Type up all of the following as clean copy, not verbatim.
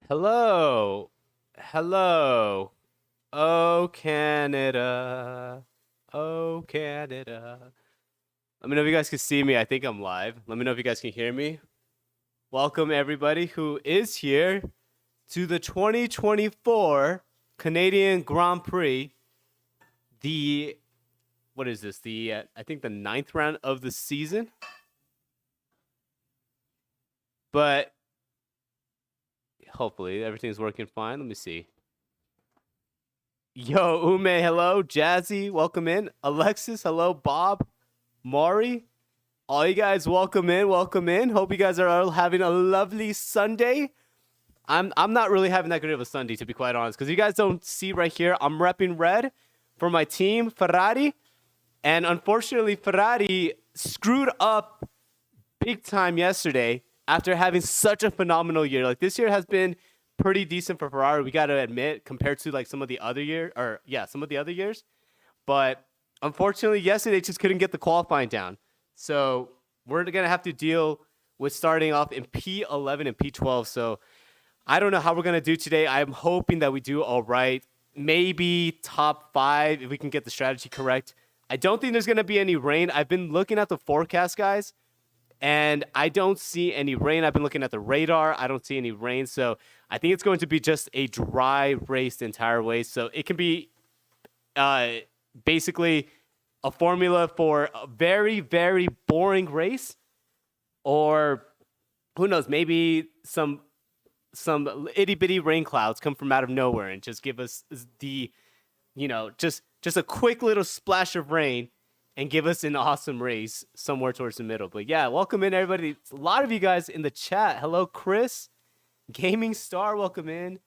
Hello. Hello. Oh, Canada. Oh, Canada. Let me know if you guys can see me. I think I'm live. Let me know if you guys can hear me. Welcome, everybody who is here to the 2024 Canadian Grand Prix. What is this? I think the 9th round of the season. But hopefully everything's working fine. Let me see. Yo, Ume, hello. Jazzy, welcome in. Alexis, hello. Bob, Maury, all you guys, welcome in. Welcome in. Hope you guys are all having a lovely Sunday. I'm not really having that good of a Sunday, to be quite honest, because you guys don't see right here. I'm repping red for my team, Ferrari, and unfortunately, Ferrari screwed up big time yesterday after having such a phenomenal year. Like, this year has been pretty decent for Ferrari, we got to admit, compared to like some of the other years. But unfortunately, yesterday they just couldn't get the qualifying down. So we're gonna have to deal with starting off in P11 and P12. So I don't know how we're gonna do today. I'm hoping that we do all right. Maybe top 5 if we can get the strategy correct. I don't think there's gonna be any rain. I've been looking at the forecast, guys, and I don't see any rain. I've been looking at the radar. I don't see any rain. So I think it's going to be just a dry race the entire way. So it can be basically a formula for a very, very boring race. Or who knows, maybe some itty-bitty rain clouds come from out of nowhere and just give us just a quick little splash of rain and give us an awesome race somewhere towards the middle. But yeah, welcome in, everybody. A lot of you guys in the chat. Hello, Chris. Gaming Star, welcome in.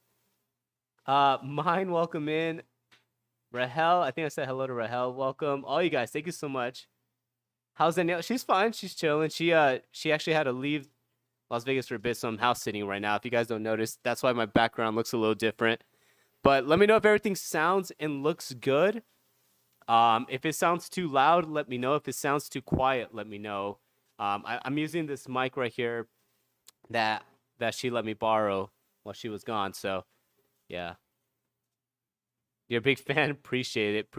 Mine, welcome in. Rahel, I think I said hello to Rahel. Welcome. All you guys, thank you so much. How's Danielle? She's fine. She's chilling. She actually had to leave Las Vegas for a bit, so I'm house sitting right now. If you guys don't notice, that's why my background looks a little different. But let me know if everything sounds and looks good. If it sounds too loud, let me know. If it sounds too quiet, let me know. I'm using this mic right here that she let me borrow while she was gone. So, yeah. You're a big fan. Appreciate it.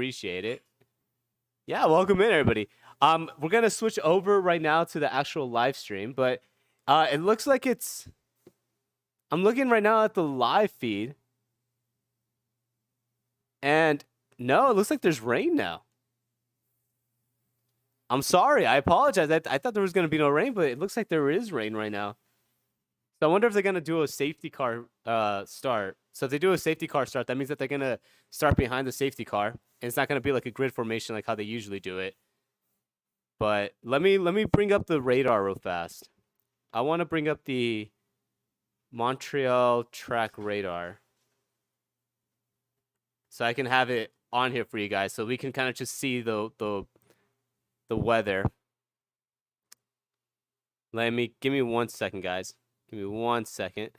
Yeah, welcome in, everybody. We're going to switch over right now to the actual live stream. But it looks like I'm looking right now at the live feed. And no, it looks like there's rain now. I'm sorry. I apologize. I thought there was going to be no rain, but it looks like there is rain right now. So I wonder if they're going to do a safety car start. So if they do a safety car start, that means that they're going to start behind the safety car. And it's not going to be like a grid formation like how they usually do it. But let me bring up the radar real fast. I want to bring up the Montreal Trak radar, so I can have it on here for you guys, so we can kind of just see the weather. Give me 1 second, guys. Give me 1 second.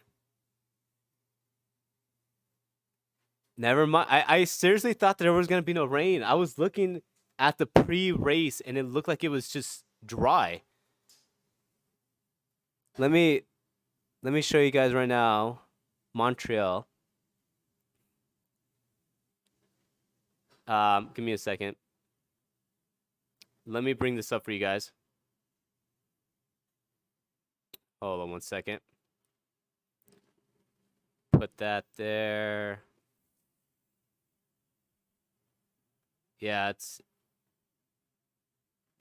Never mind. I seriously thought there was gonna be no rain. I was looking at the pre-race and it looked like it was just dry. Let me show you guys right now, Montreal. Give me a second. Let me bring this up for you guys. Hold on 1 second. Put that there. Yeah, it's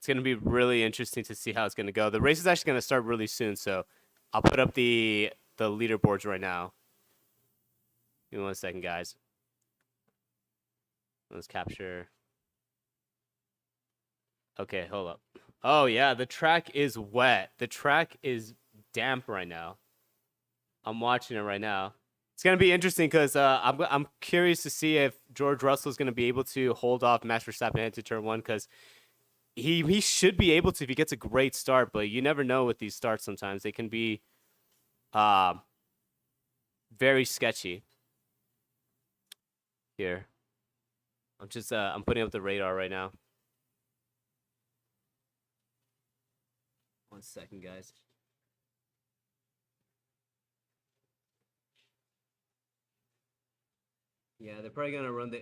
going to be really interesting to see how it's going to go. The race is actually going to start really soon, so I'll put up the leaderboards right now. Give me 1 second, guys. Let's capture. Okay, hold up. Oh yeah, the track is wet. The track is damp right now. I'm watching it right now. It's gonna be interesting because I'm curious to see if George Russell is gonna be able to hold off Max Verstappen into turn 1, because he should be able to if he gets a great start. But you never know with these starts. Sometimes they can be very sketchy. Here. I'm putting up the radar right now. 1 second, guys. Yeah, they're probably gonna run the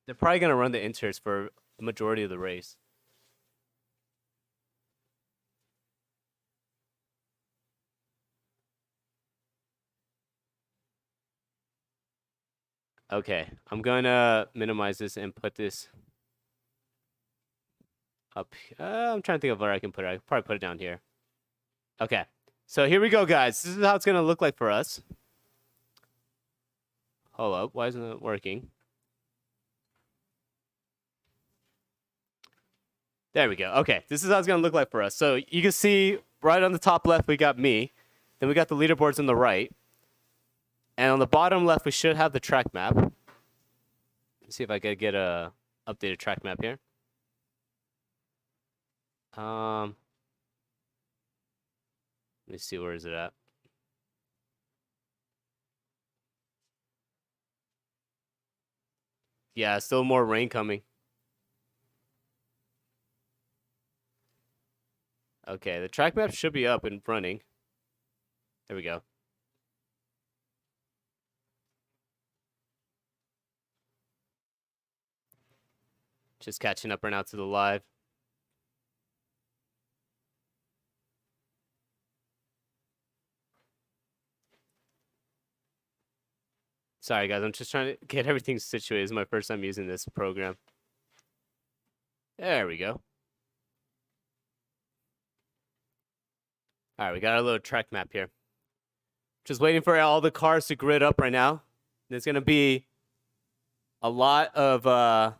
They're probably gonna run the inters for the majority of the race. Okay, I'm gonna minimize this and put this up. I'm trying to think of where I can put it. I can probably put it down here. Okay, so here we go, guys. This is how it's gonna look like for us. Hold up, why isn't it working? There we go. Okay, this is how it's gonna look like for us. So you can see right on the top left we got me, then we got the leaderboards on the right, and on the bottom left we should have the track map. Let's see if I could get a updated track map here. Let me see, where is it at? Yeah, still more rain coming. Okay, the track map should be up and running. There we go. Just catching up right now to the live. Sorry, guys. I'm just trying to get everything situated. It's my first time using this program. There we go. All right, we got our little track map here. Just waiting for all the cars to grid up right now. There's going to be a lot of, I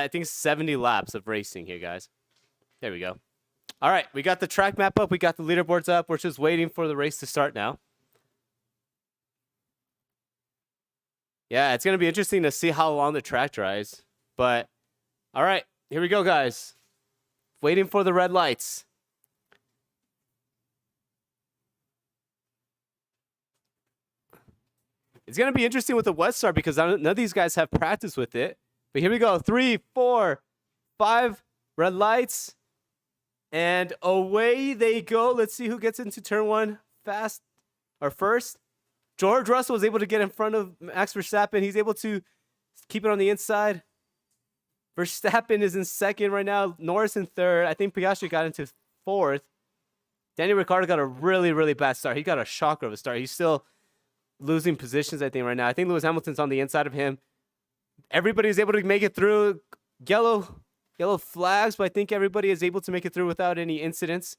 think 70 laps of racing here, guys. There we go. All right, we got the track map up. We got the leaderboards up. We're just waiting for the race to start now. Yeah, it's going to be interesting to see how long the track dries. But, all right, here we go, guys. Waiting for the red lights. It's going to be interesting with the wet start because none of these guys have practice with it. But here we go. 3, 4, 5 red lights. And away they go. Let's see who gets into turn 1 fast or first. George Russell was able to get in front of Max Verstappen. He's able to keep it on the inside. Verstappen is in second right now. Norris in third. I think Piastri got into fourth. Daniel Ricciardo got a really, really bad start. He got a shocker of a start. He's still losing positions, I think, right now. I think Lewis Hamilton's on the inside of him. Everybody's able to make it through. Yellow flags, but I think everybody is able to make it through without any incidents.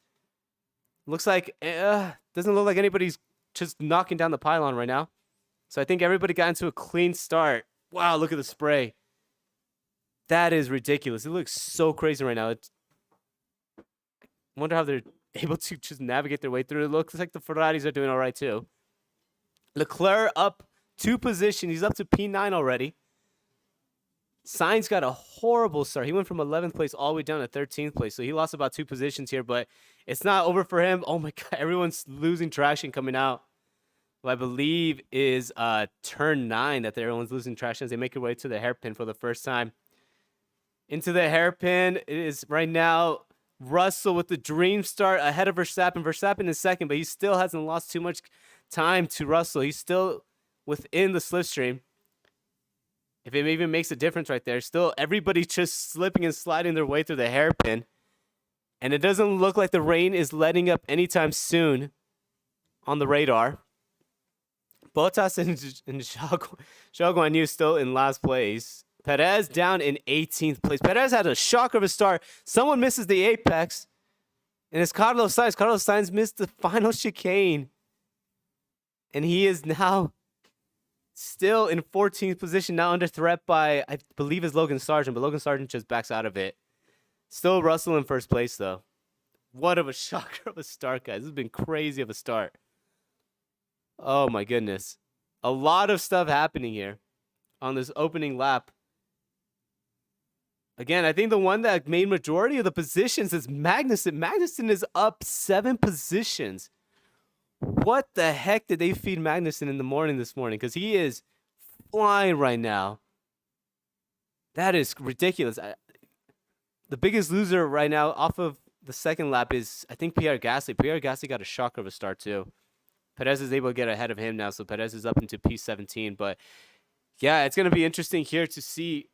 Looks like, doesn't look like anybody's just knocking down the pylon right now. So I think everybody got into a clean start. Wow, look at the spray. That is ridiculous. It looks so crazy right now. I wonder how they're able to just navigate their way through. It looks like the Ferraris are doing all right too. Leclerc up 2 positions. He's up to P9 already. Sainz got a horrible start. He went from 11th place all the way down to 13th place. So he lost about 2 positions here, but it's not over for him. Oh my God, everyone's losing traction coming out. What I believe is turn 9 that everyone's losing traction as they make their way to the hairpin for the first time. Into the hairpin, it is right now Russell with the dream start ahead of Verstappen. Verstappen is second, but he still hasn't lost too much time to Russell. He's still within the slipstream. If it even makes a difference right there, still everybody's just slipping and sliding their way through the hairpin. And it doesn't look like the rain is letting up anytime soon on the radar. Bottas and Zhou Guanyu still in last place. Perez down in 18th place. Perez had a shocker of a start. Someone misses the apex. And it's Carlos Sainz. Carlos Sainz missed the final chicane. And he is now still in 14th position, now under threat by, I believe, is Logan Sargent. But Logan Sargent just backs out of it. Still Russell in first place, though. What of a shocker of a start, guys. This has been crazy of a start. Oh, my goodness. A lot of stuff happening here on this opening lap. Again, I think the one that made majority of the positions is Magnussen. Magnussen is up 7 positions. What the heck did they feed Magnussen in the morning this morning? Because he is flying right now. That is ridiculous. The biggest loser right now off of the second lap is, I think, Pierre Gasly. Pierre Gasly got a shocker of a start, too. Perez is able to get ahead of him now, so Perez is up into P17. But yeah, it's going to be interesting here to see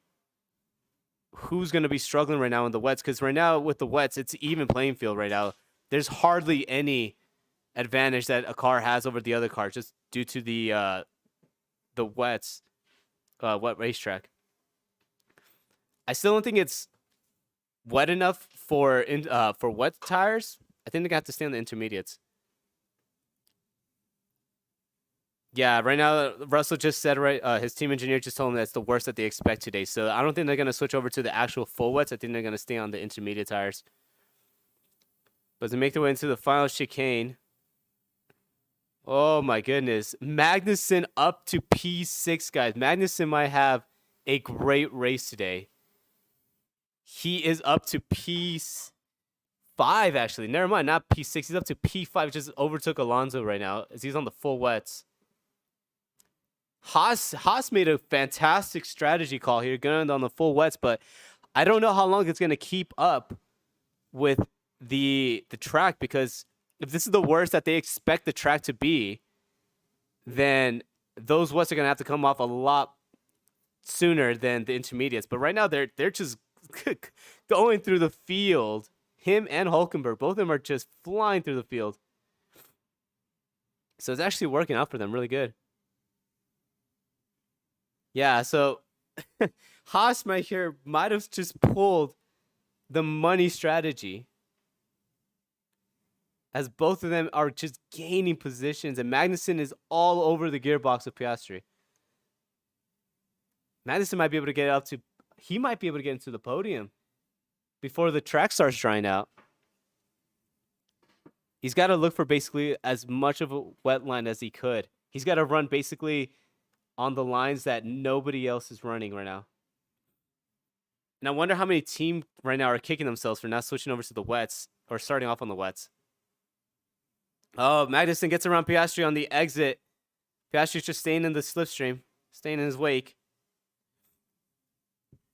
who's going to be struggling right now in the wets, because right now with the wets, it's even playing field right now. There's hardly any advantage that a car has over the other car just due to the wet racetrack. I still don't think it's wet enough for wet tires. I think they got to stay on the intermediates. Yeah, right now Russell just said his team engineer just told him that's the worst that they expect today. So I don't think they're gonna switch over to the actual full wets. I think they're gonna stay on the intermediate tires. But to make their way into the final chicane. Oh my goodness. Magnussen up to P6, guys. Magnussen might have a great race today. He is up to P5, actually. Never mind, not P6. He's up to P5, just overtook Alonso right now as he's on the full wets. Haas made a fantastic strategy call here, going on the full wets, but I don't know how long it's going to keep up with the track, because if this is the worst that they expect the track to be, then those wets are going to have to come off a lot sooner than the intermediates. But right now they're just going through the field. Him and Hulkenberg, both of them are just flying through the field. So it's actually working out for them really good. Yeah, so Haas might have just pulled the money strategy, as both of them are just gaining positions, and Magnussen is all over the gearbox of Piastri. Magnussen might be able to get up to, he might be able to get into the podium before the track starts drying out. He's got to look for basically as much of a wet line as he could. He's got to run basically on the lines that nobody else is running right now. And I wonder how many teams right now are kicking themselves for not switching over to the wets or starting off on the wets. Oh, Magnussen gets around Piastri on the exit. Piastri's just staying in the slipstream, staying in his wake.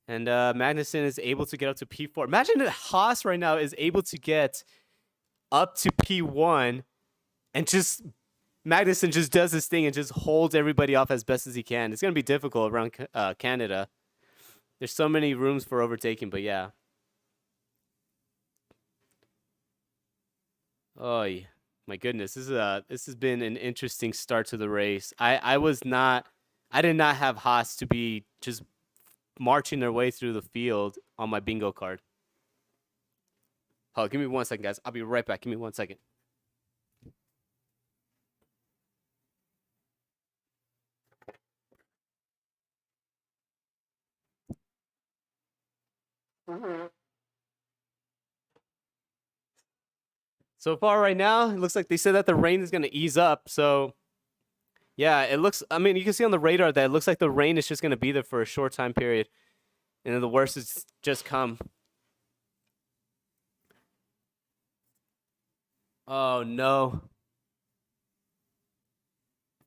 And Magnussen is able to get up to P4. Imagine that Haas right now is able to get up to P1 and just Magnussen just does his thing and just holds everybody off as best as he can. It's going to be difficult around Canada. There's so many rooms for overtaking, but yeah. Oh, my goodness. This has been an interesting start to the race. I did not have Haas to be just marching their way through the field on my bingo card. Oh, give me 1 second, guys. I'll be right back. Give me 1 second. So far right now, it looks like they said that the rain is going to ease up. So, yeah, it looks, I mean, you can see on the radar that it looks like the rain is just going to be there for a short time period. And then the worst is just come. Oh, no.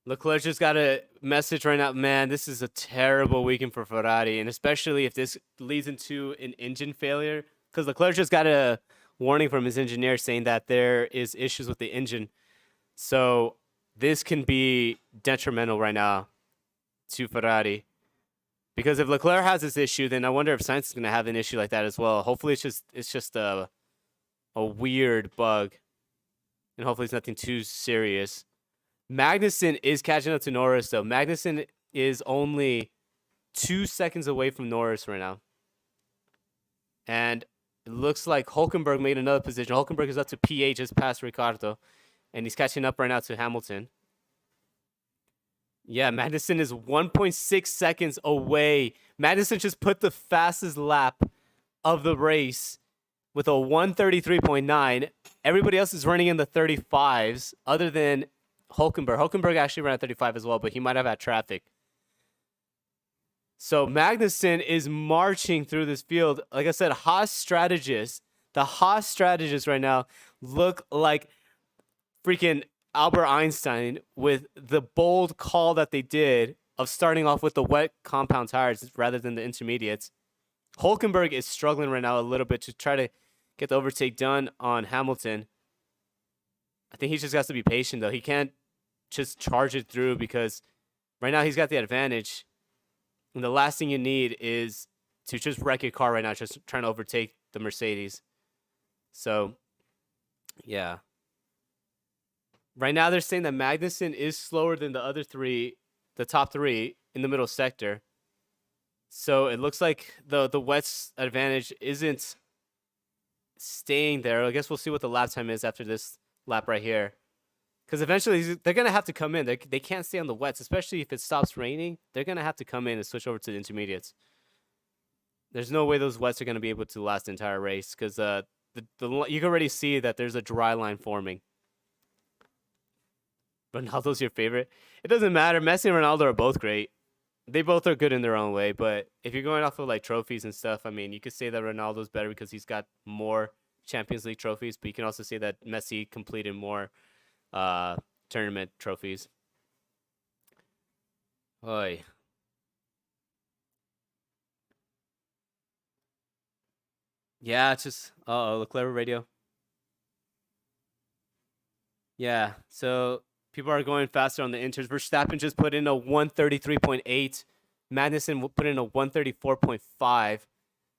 Leclerc just got a message right now. Man, this is a terrible weekend for Ferrari. And especially if this leads into an engine failure. Because Leclerc just got a warning from his engineer saying that there is issues with the engine. So this can be detrimental right now to Ferrari. Because if Leclerc has this issue, then I wonder if Sainz is going to have an issue like that as well. Hopefully it's just a weird bug. And hopefully it's nothing too serious. Magnussen is catching up to Norris, though. Magnussen is only 2 seconds away from Norris right now. And it looks like Hulkenberg made another position. Hulkenberg is up to P8 just past Ricciardo. And he's catching up right now to Hamilton. Yeah, Magnussen is 1.6 seconds away. Magnussen just put the fastest lap of the race with a 1:33.9. Everybody else is running in the 35s other than Hulkenberg. Hulkenberg actually ran at 35 as well, but he might have had traffic. So Magnussen is marching through this field. Like I said, the Haas strategists right now look like freaking Albert Einstein with the bold call that they did of starting off with the wet compound tires rather than the intermediates. Hulkenberg is struggling right now a little bit to try to get the overtake done on Hamilton. I think he just has to be patient, though. He can't just charge it through, because right now he's got the advantage. And the last thing you need is to just wreck your car right now, just trying to overtake the Mercedes. So, yeah. Right now they're saying that Magnussen is slower than the other three, the top three in the middle sector. So it looks like the wet's advantage isn't staying there. I guess we'll see what the lap time is after this lap right here. Because eventually they're going to have to come in. They can't stay on the wets, especially if it stops raining. They're going to have to come in and switch over to the intermediates. There's no way those wets are going to be able to last the entire race, because you can already see that there's a dry line forming. Ronaldo's your favorite? It doesn't matter. Messi and Ronaldo are both great. They both are good in their own way, but if you're going off of like trophies and stuff, I mean, you could say that Ronaldo's better because he's got more Champions League trophies, but you can also say that Messi completed more tournament trophies. Oy. Yeah, it's just Leclerc radio. Yeah, so people are going faster on the inters. Verstappen just put in a 133.8. Magnussen put in a 134.5.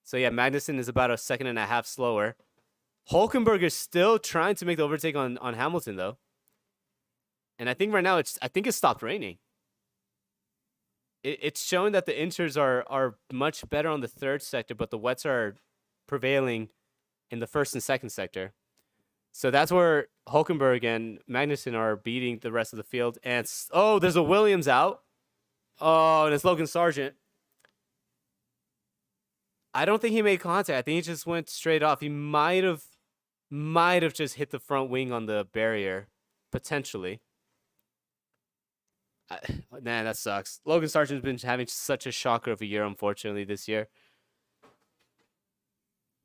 So yeah, Magnussen is about a second and a half slower. Hulkenberg is still trying to make the overtake on Hamilton though. And I think right now it's stopped raining. It's showing that the inters are much better on the third sector, but the wets are prevailing in the first and second sector. So that's where Hulkenberg and Magnussen are beating the rest of the field. And there's a Williams out. Oh, and it's Logan Sargent. I don't think he made contact. I think he just went straight off. He might have just hit the front wing on the barrier, potentially. Man, that sucks. Logan Sargent's been having such a shocker of a year, unfortunately, this year.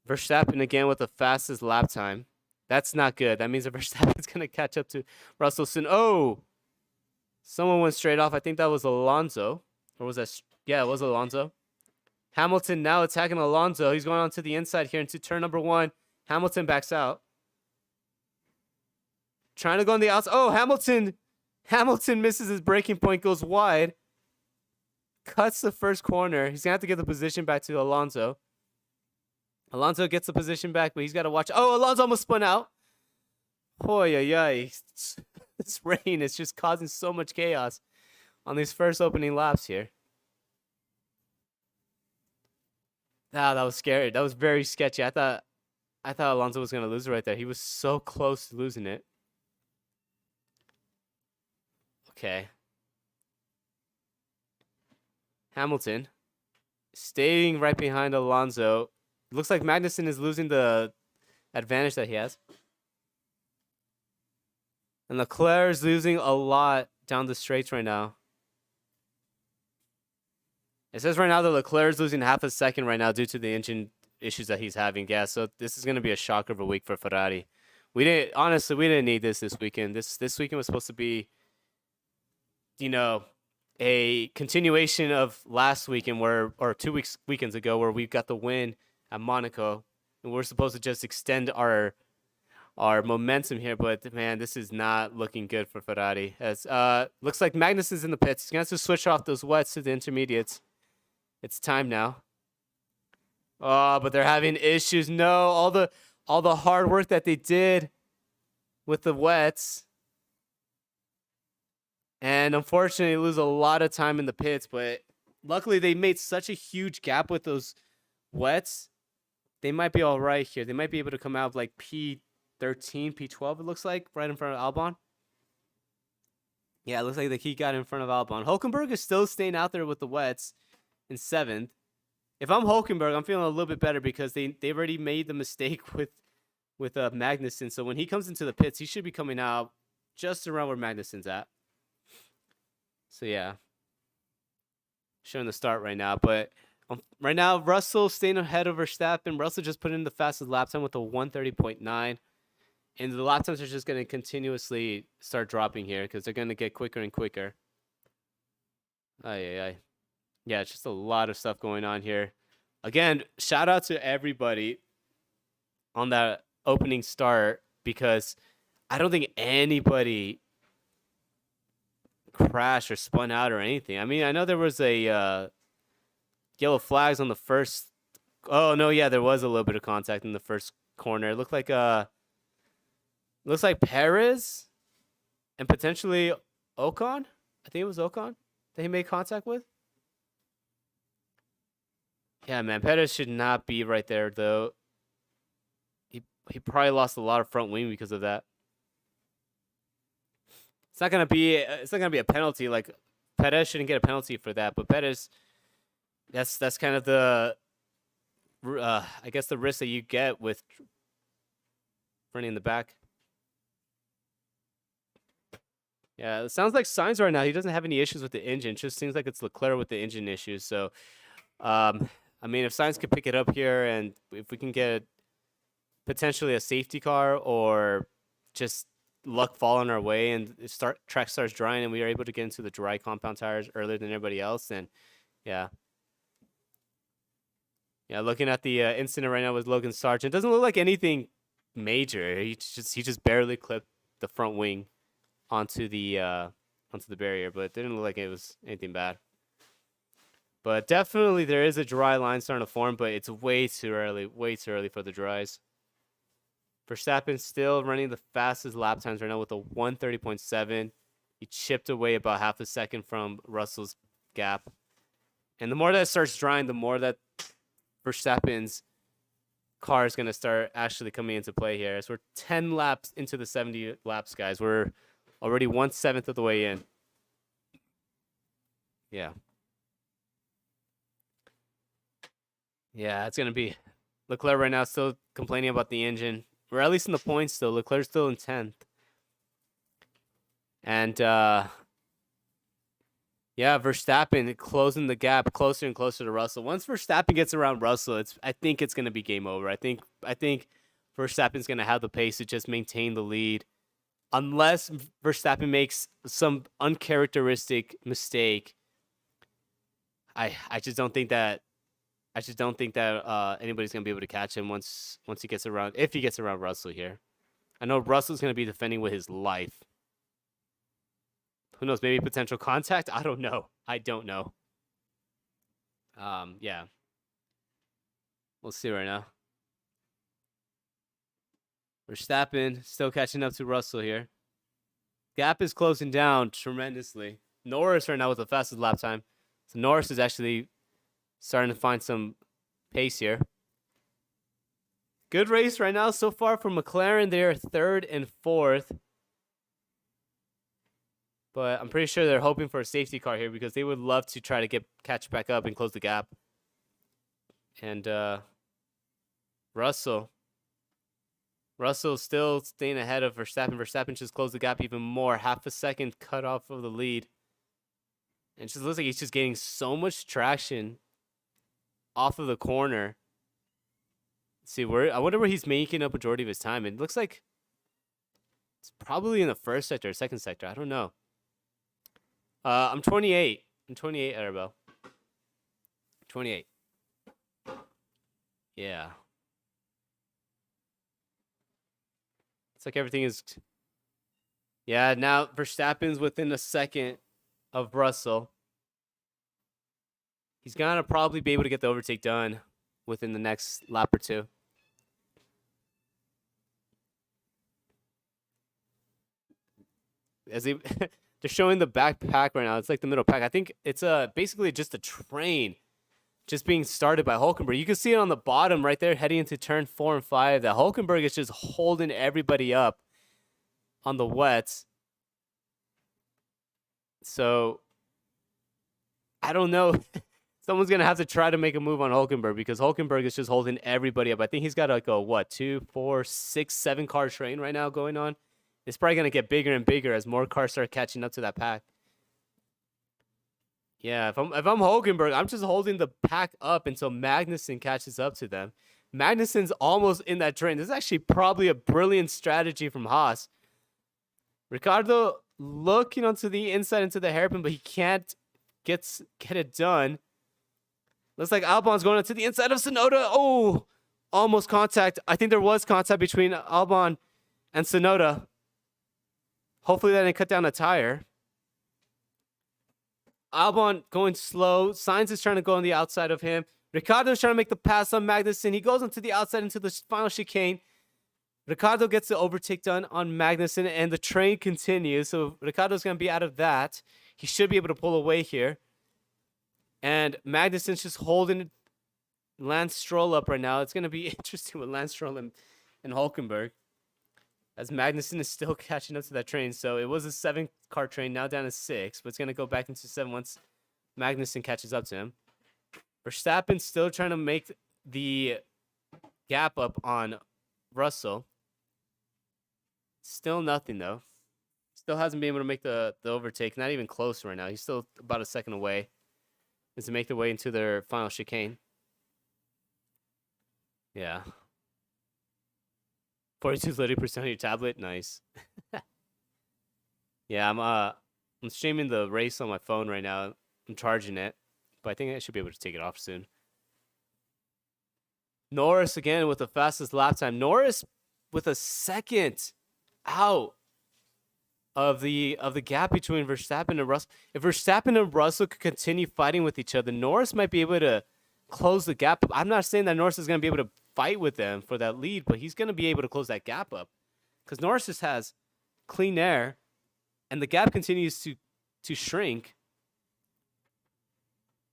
Verstappen again with the fastest lap time. That's not good. That means that Verstappen's going to catch up to Russell soon. Oh! Someone went straight off. I think that was Alonso. Or was that... Yeah, it was Alonso. Hamilton now attacking Alonso. He's going on to the inside here into turn number 1. Hamilton backs out. Trying to go on the outside. Oh, Hamilton misses his braking point, goes wide. Cuts the first corner. He's going to have to get the position back to Alonso. Alonso gets the position back, but he's got to watch. Oh, Alonso almost spun out. This rain is just causing so much chaos on these first opening laps here. Ah, that was scary. That was very sketchy. I thought Alonso was going to lose it right there. He was so close to losing it. Okay. Hamilton staying right behind Alonso. Looks like Magnussen is losing the advantage that he has. And Leclerc is losing a lot down the straights right now. It says right now that Leclerc is losing half a second right now due to the engine issues that he's having. Yeah, so this is going to be a shocker of a week for Ferrari. We didn't need this weekend. This weekend was supposed to be, a continuation of last weekend or 2 weekends ago where we got the win at Monaco, and we're supposed to just extend our momentum here, but man, this is not looking good for Ferrari. As looks like Magnussen's in the pits. He's gonna have to switch off those wets to the intermediates. It's time now. Oh, but they're having issues. No, all the hard work that they did with the wets, and unfortunately lose a lot of time in the pits. But luckily they made such a huge gap with those wets. They might be all right here. They might be able to come out of like P13, P12, it looks like, right in front of Albon. Yeah, it looks like he got in front of Albon. Hulkenberg is still staying out there with the wets in 7th. If I'm Hulkenberg, I'm feeling a little bit better because they've already made the mistake with Magnussen. So when he comes into the pits, he should be coming out just around where Magnussen's at. So yeah, showing the start right now. But right now, Russell staying ahead of Verstappen. Russell just put in the fastest lap time with a 130.9. And the lap times are just going to continuously start dropping here because they're going to get quicker and quicker. Yeah, it's just a lot of stuff going on here. Again, shout out to everybody on that opening start because I don't think anybody crashed or spun out or anything. I mean, I know there was a yellow flags on the first. Oh no, yeah, there was a little bit of contact in the first corner. It looked like Perez and potentially Ocon. I think it was Ocon that he made contact with. Yeah, man, Perez should not be right there though. He probably lost a lot of front wing because of that. It's not gonna be a penalty. Like Perez shouldn't get a penalty for that, but Perez, that's kind of the I guess the risk that you get with running in the back. Yeah, it sounds like Sainz right now. He doesn't have any issues with the engine. It just seems like it's Leclerc with the engine issues. So, I mean, if Sainz could pick it up here, and if we can get potentially a safety car or just luck fall on our way and track starts drying and we are able to get into the dry compound tires earlier than everybody else, then yeah. Yeah, looking at the incident right now with Logan Sargent, it doesn't look like anything major. He just barely clipped the front wing onto the barrier, but it didn't look like it was anything bad. But definitely there is a dry line starting to form, but it's way too early for the dries. Verstappen still running the fastest lap times right now with a 1:30.7. He chipped away about half a second from Russell's gap. And the more that starts drying, the more that Verstappen's car is going to start actually coming into play here. So we're 10 laps into the 70 laps, guys. We're already 1/7 of the way in. Yeah. Yeah, it's going to be Leclerc right now still complaining about the engine. We're at least in the points still. Leclerc's still in 10th. And, yeah, Verstappen closing the gap closer and closer to Russell. Once Verstappen gets around Russell, I think it's going to be game over. I think Verstappen's going to have the pace to just maintain the lead. Unless Verstappen makes some uncharacteristic mistake, I just don't think that anybody's gonna be able to catch him once he gets around. If he gets around Russell here, I know Russell's gonna be defending with his life. Who knows? Maybe potential contact. I don't know. Yeah, we'll see right now. Verstappen still catching up to Russell here. Gap is closing down tremendously. Norris right now with the fastest lap time. So Norris is actually starting to find some pace here. Good race right now so far for McLaren. They're 3rd and 4th. But I'm pretty sure they're hoping for a safety car here because they would love to try to catch back up and close the gap. And Russell still staying ahead of Verstappen. Verstappen just closed the gap even more. Half a second cut off of the lead. And it just looks like he's just getting so much traction off of the corner. Let's see, I wonder where he's making up majority of his time. It looks like it's probably in the first sector or second sector. I don't know. I'm 28. I'm 28, Arabelle. 28. Yeah. It's like everything is... Yeah, now Verstappen's within a second of Russell. He's going to probably be able to get the overtake done within the next lap or two. They're showing the backpack right now. It's like the middle pack. I think it's basically just a train just being started by Hulkenberg. You can see it on the bottom right there heading into turn 4 and 5. That Hulkenberg is just holding everybody up on the wets. So, I don't know. Someone's going to have to try to make a move on Hulkenberg because Hulkenberg is just holding everybody up. I think he's got like a, 2, 4, 6, 7 car train right now going on. It's probably going to get bigger and bigger as more cars start catching up to that pack. Yeah, if I'm Hulkenberg, I'm just holding the pack up until Magnussen catches up to them. Magnussen's almost in that train. This is actually probably a brilliant strategy from Haas. Ricardo looking onto the inside into the hairpin, but he can't get it done. Looks like Albon's going onto the inside of Tsunoda. Oh, almost contact. I think there was contact between Albon and Tsunoda. Hopefully that didn't cut down a tire. Albon going slow. Sainz is trying to go on the outside of him. Ricciardo's trying to make the pass on Magnussen. He goes into the outside into the final chicane. Ricciardo gets the overtake done on Magnussen, and the train continues. So Ricciardo's going to be out of that. He should be able to pull away here. And Magnussen's just holding Lance Stroll up right now. It's going to be interesting with Lance Stroll and Hulkenberg, as Magnussen is still catching up to that train. So it was a 7-car train, now down to 6, but it's going to go back into 7 once Magnussen catches up to him. Verstappen still trying to make the gap up on Russell. Still nothing, though. Still hasn't been able to make the overtake. Not even close right now. He's still about a second away as to make their way into their final chicane. Yeah. 42 30% on your tablet. Nice. Yeah, I'm streaming the race on my phone right now. I'm charging it, but I think I should be able to take it off soon. Norris again with the fastest lap time. Norris with a second out of the gap between Verstappen and Russell. If Verstappen and Russell could continue fighting with each other, Norris might be able to close the gap. I'm not saying that Norris is going to be able to fight with them for that lead, but he's going to be able to close that gap up, because Norris just has clean air, and the gap continues to shrink.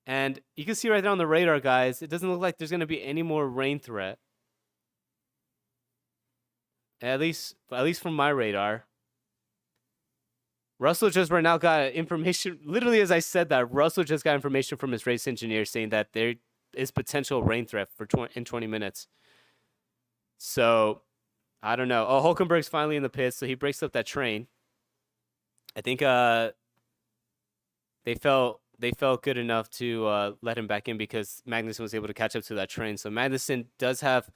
And you can see right there on the radar, guys, it doesn't look like there's going to be any more rain threat. At least from my radar. Russell just right now got information, literally as I said that, Russell just got information from his race engineer saying that there is potential rain threat in 20 minutes. So, I don't know. Oh, Hulkenberg's finally in the pits, so he breaks up that train. I think they felt good enough to let him back in because Magnussen was able to catch up to that train. So Magnussen does have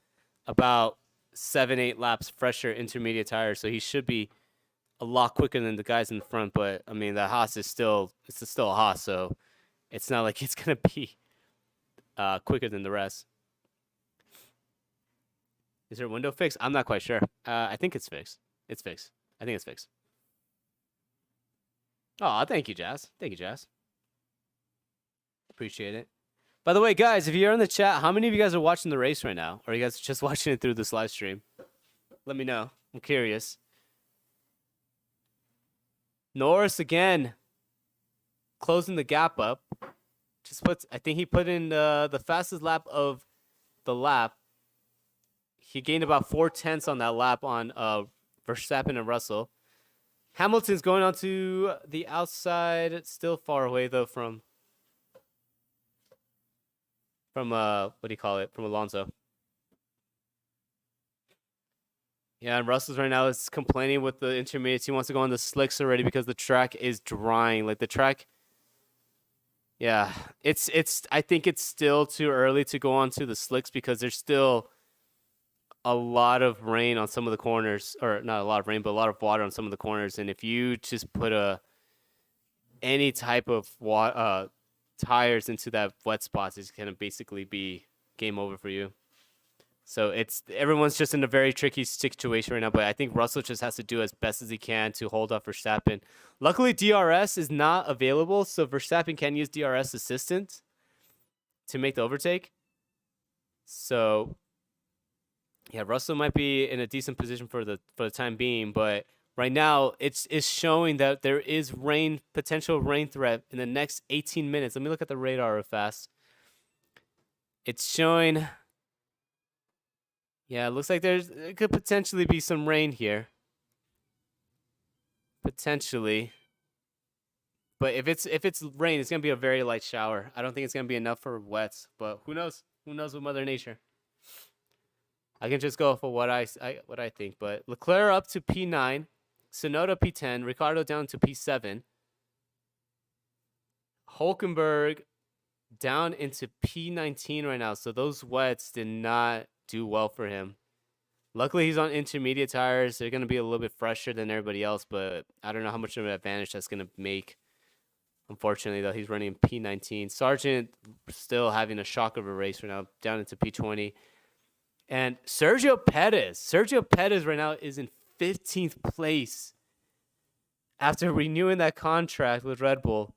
about 7-8 laps fresher intermediate tires, so he should be a lot quicker than the guys in the front. But I mean, the Haas is still a Haas, so it's not like it's gonna be quicker than the rest. Is there a window fix? I'm not quite sure. I think it's fixed. It's fixed. I think it's fixed. Oh, thank you, Jazz. Thank you, Jazz. Appreciate it. By the way, guys, if you're in the chat, how many of you guys are watching the race right now? Or are you guys just watching it through this live stream? Let me know. I'm curious. Norris again, closing the gap up. I think he put in the fastest lap of the lap. He gained about 4/10 on that lap on Verstappen and Russell. Hamilton's going on to the outside. It's still far away though from what do you call it? From Alonso. Yeah, and Russell's right now is complaining with the intermediates. He wants to go on the slicks already because the track is drying. Like the track, yeah, it's. I think it's still too early to go on to the slicks because there's still a lot of rain on some of the corners, or not a lot of rain, but a lot of water on some of the corners. And if you just put any type of tires into that wet spots, it's gonna basically be game over for you. So everyone's just in a very tricky situation right now, but I think Russell just has to do as best as he can to hold off Verstappen. Luckily, DRS is not available, so Verstappen can use DRS assistant to make the overtake. So, yeah, Russell might be in a decent position for the time being, but right now it's showing that there is potential rain threat in the next 18 minutes. Let me look at the radar real fast. It's showing. Yeah, it looks like there could potentially be some rain here. Potentially. But if it's rain, it's gonna be a very light shower. I don't think it's gonna be enough for wets, but who knows? Who knows with Mother Nature? I can just go for what I think. But Leclerc up to P9, Tsunoda P10, Ricciardo down to P7, Hulkenberg down into P19 right now. So those wets did not do well for him. Luckily, he's on intermediate tires. They're going to be a little bit fresher than everybody else, but I don't know how much of an advantage that's going to make. Unfortunately, though, he's running P19. Sargent still having a shock of a race right now, down into P20. And Sergio Perez right now is in 15th place after renewing that contract with Red Bull.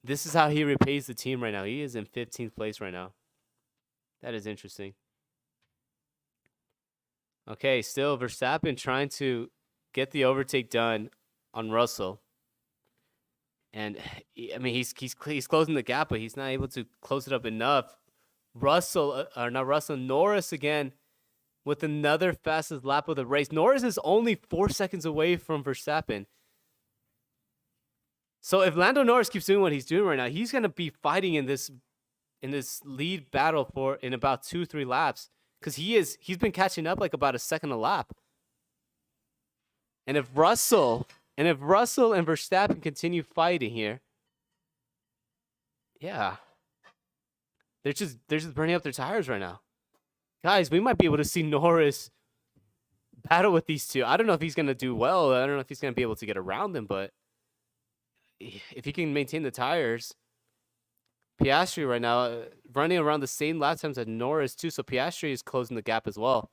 This is how he repays the team right now. He is in 15th place right now. That is interesting. Okay, still Verstappen trying to get the overtake done on Russell. And I mean, he's closing the gap, but he's not able to close it up enough. Norris again with another fastest lap of the race. Norris is only 4 seconds away from Verstappen. So if Lando Norris keeps doing what he's doing right now, he's gonna be fighting in this lead battle in about 2-3 laps, because he's been catching up like about a second a lap. And if Russell and Verstappen continue fighting here, yeah, they're just burning up their tires right now. Guys, we might be able to see Norris battle with these two. I don't know if he's gonna do well. I don't know if he's gonna be able to get around them, but if he can maintain the tires, Piastri right now running around the same lap times as Norris too, so Piastri is closing the gap as well.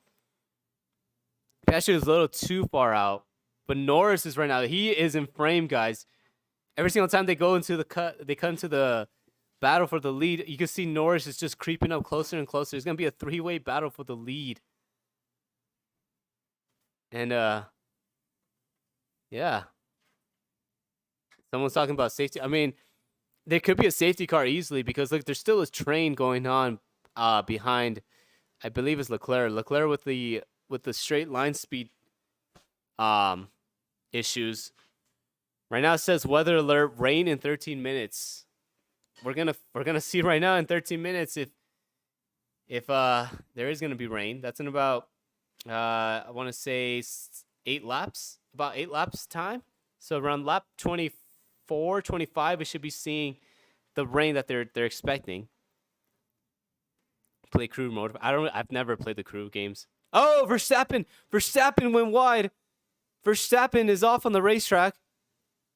Piastri is a little too far out, but Norris is right now. He is in frame, guys. Every single time they go into they cut into the battle for the lead. You can see Norris is just creeping up closer and closer. It's gonna be a 3-way battle for the lead, and yeah. Someone's talking about safety. I mean, there could be a safety car easily, because look, there's still a train going on behind, I believe it's Leclerc. Leclerc with the straight line speed issues. Right now it says weather alert, rain in 13 minutes. We're gonna see right now in 13 minutes if there is gonna be rain. That's in about I want to say 8 laps, about 8 laps time. So around lap 24, 25, we should be seeing the rain that they're expecting. Play crew mode. I've never played the crew games. Oh, Verstappen went wide. Verstappen is off on the racetrack,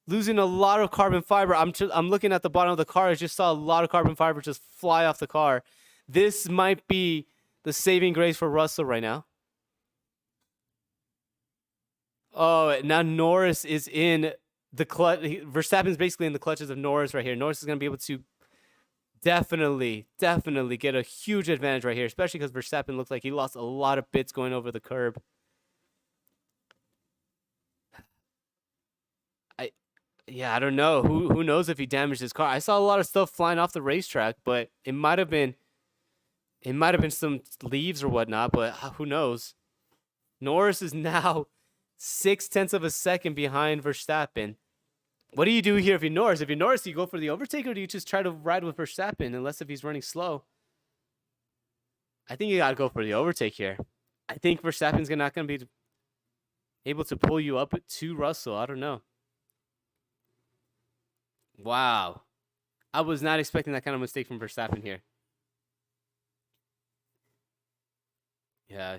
losing a lot of carbon fiber. I'm looking at the bottom of the car. I just saw a lot of carbon fiber just fly off the car. This might be the saving grace for Russell right now. Oh, now Norris is in the clutch. Verstappen's basically in the clutches of Norris right here. Norris is going to be able to definitely get a huge advantage right here, especially because Verstappen looks like he lost a lot of bits going over the curb. I don't know. Who knows if he damaged his car? I saw a lot of stuff flying off the racetrack, but it might have been some leaves or whatnot, but who knows? Norris is now 0.6 of a second behind Verstappen. What do you do here if you're Norris? If you're Norris, do you go for the overtake, or do you just try to ride with Verstappen, unless if he's running slow? I think you got to go for the overtake here. I think Verstappen's not going to be able to pull you up to Russell. I don't know. Wow. I was not expecting that kind of mistake from Verstappen here. Yeah.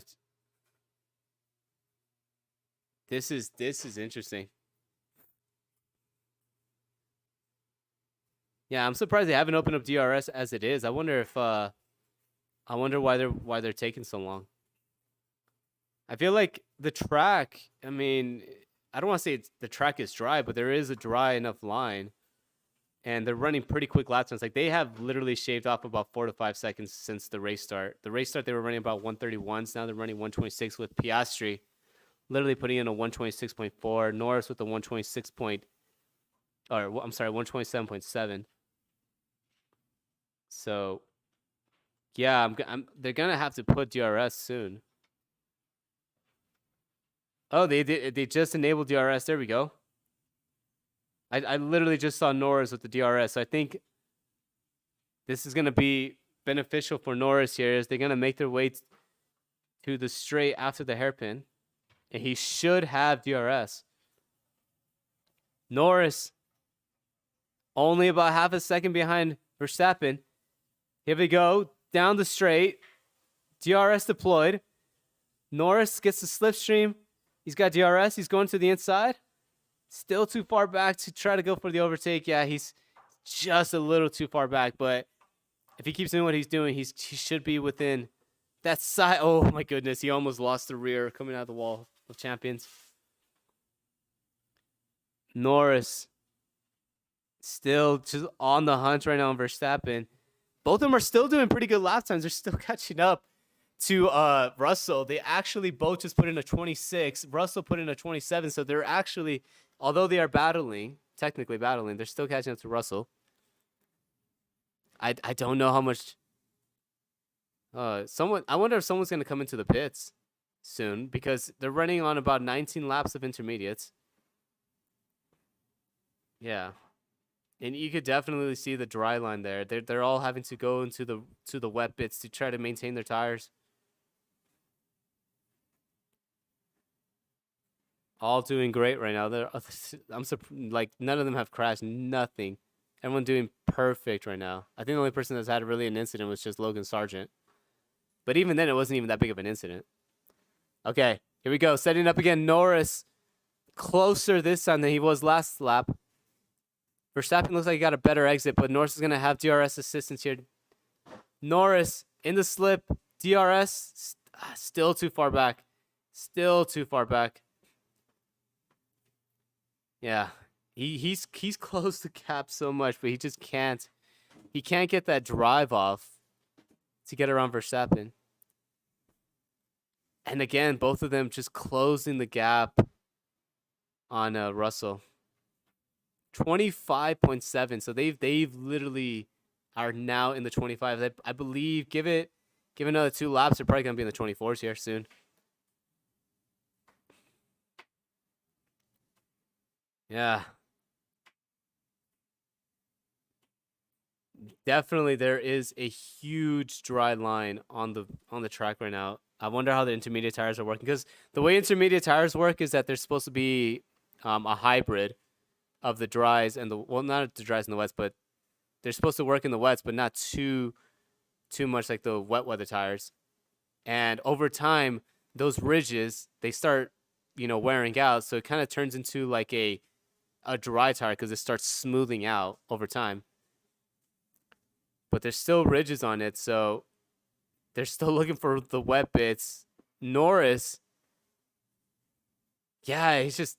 This is interesting. Yeah, I'm surprised they haven't opened up DRS as it is. I wonder why they're taking so long. I feel like the track, I mean, I don't want to say the track is dry, but there is a dry enough line. And they're running pretty quick lap times. Like, they have literally shaved off about 4 to 5 seconds since the race start. The race start, they were running about 131s. Now they're running 126 with Piastri literally putting in a 126.4. Norris with a 127.7. So, yeah, they're going to have to put DRS soon. Oh, they just enabled DRS. There we go. I literally just saw Norris with the DRS. So I think this is going to be beneficial for Norris here, as they're going to make their way to the straight after the hairpin. And he should have DRS. Norris only about half a second behind Verstappen. Here we go. Down the straight. DRS deployed. Norris gets the slipstream. He's got DRS. He's going to the inside. Still too far back to try to go for the overtake. Yeah, he's just a little too far back. But if he keeps doing what he's doing, he should be within that side. Oh, my goodness. He almost lost the rear coming out of the wall of champions. Norris Still just on the hunt right now on Verstappen. Both of them are still doing pretty good lap times. They're still catching up to Russell. They actually both just put in a 26. Russell put in a 27. So they're actually, although they are technically battling, they're still catching up to Russell. I don't know how much. I wonder if someone's gonna come into the pits soon because they're running on about 19 laps of intermediates. Yeah. And you could definitely see the dry line there. They're all having to go into the wet bits to try to maintain their tires. All doing great right now. Like none of them have crashed. Nothing. Everyone doing perfect right now. I think the only person that's had really an incident was just Logan Sargent. But even then, it wasn't even that big of an incident. Okay, here we go. Setting up again. Norris closer this time than he was last lap. Verstappen looks like he got a better exit, but Norris is going to have DRS assistance here. Norris in the slip. DRS still too far back. Still too far back. Yeah, he's close to cap so much, but he just can't. He can't get that drive off to get around Verstappen. And again, both of them just closing the gap on Russell. 25.7. So they've literally are now in the 25. I believe give another 2 laps, they're probably gonna be in the 24s here soon. Yeah. Definitely there is a huge dry line on the track right now. I wonder how the intermediate tires are working, because the way intermediate tires work is that they're supposed to be a hybrid of the dries and not the dries and the wets, but they're supposed to work in the wets, but not too much like the wet weather tires. And over time, those ridges, they start, wearing out. So it kind of turns into like a dry tire because it starts smoothing out over time. But there's still ridges on it, so they're still looking for the wet bits. Norris, yeah, he's just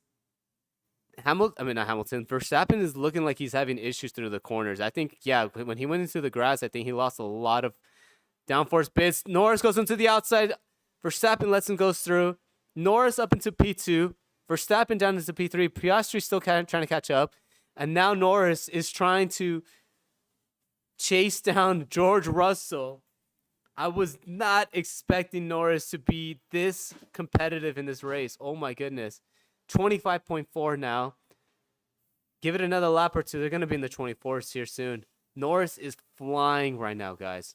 not Hamilton. Verstappen is looking like he's having issues through the corners. I think, yeah, when he went into the grass, I think he lost a lot of downforce bits. Norris goes into the outside. Verstappen lets him go through. Norris up into P2. Verstappen down into P3. Piastri still trying to catch up. And now Norris is trying to chase down George Russell. I was not expecting Norris to be this competitive in this race. Oh my goodness. 25.4 now. Give it another lap or two. They're going to be in the 24s here soon. Norris is flying right now, guys.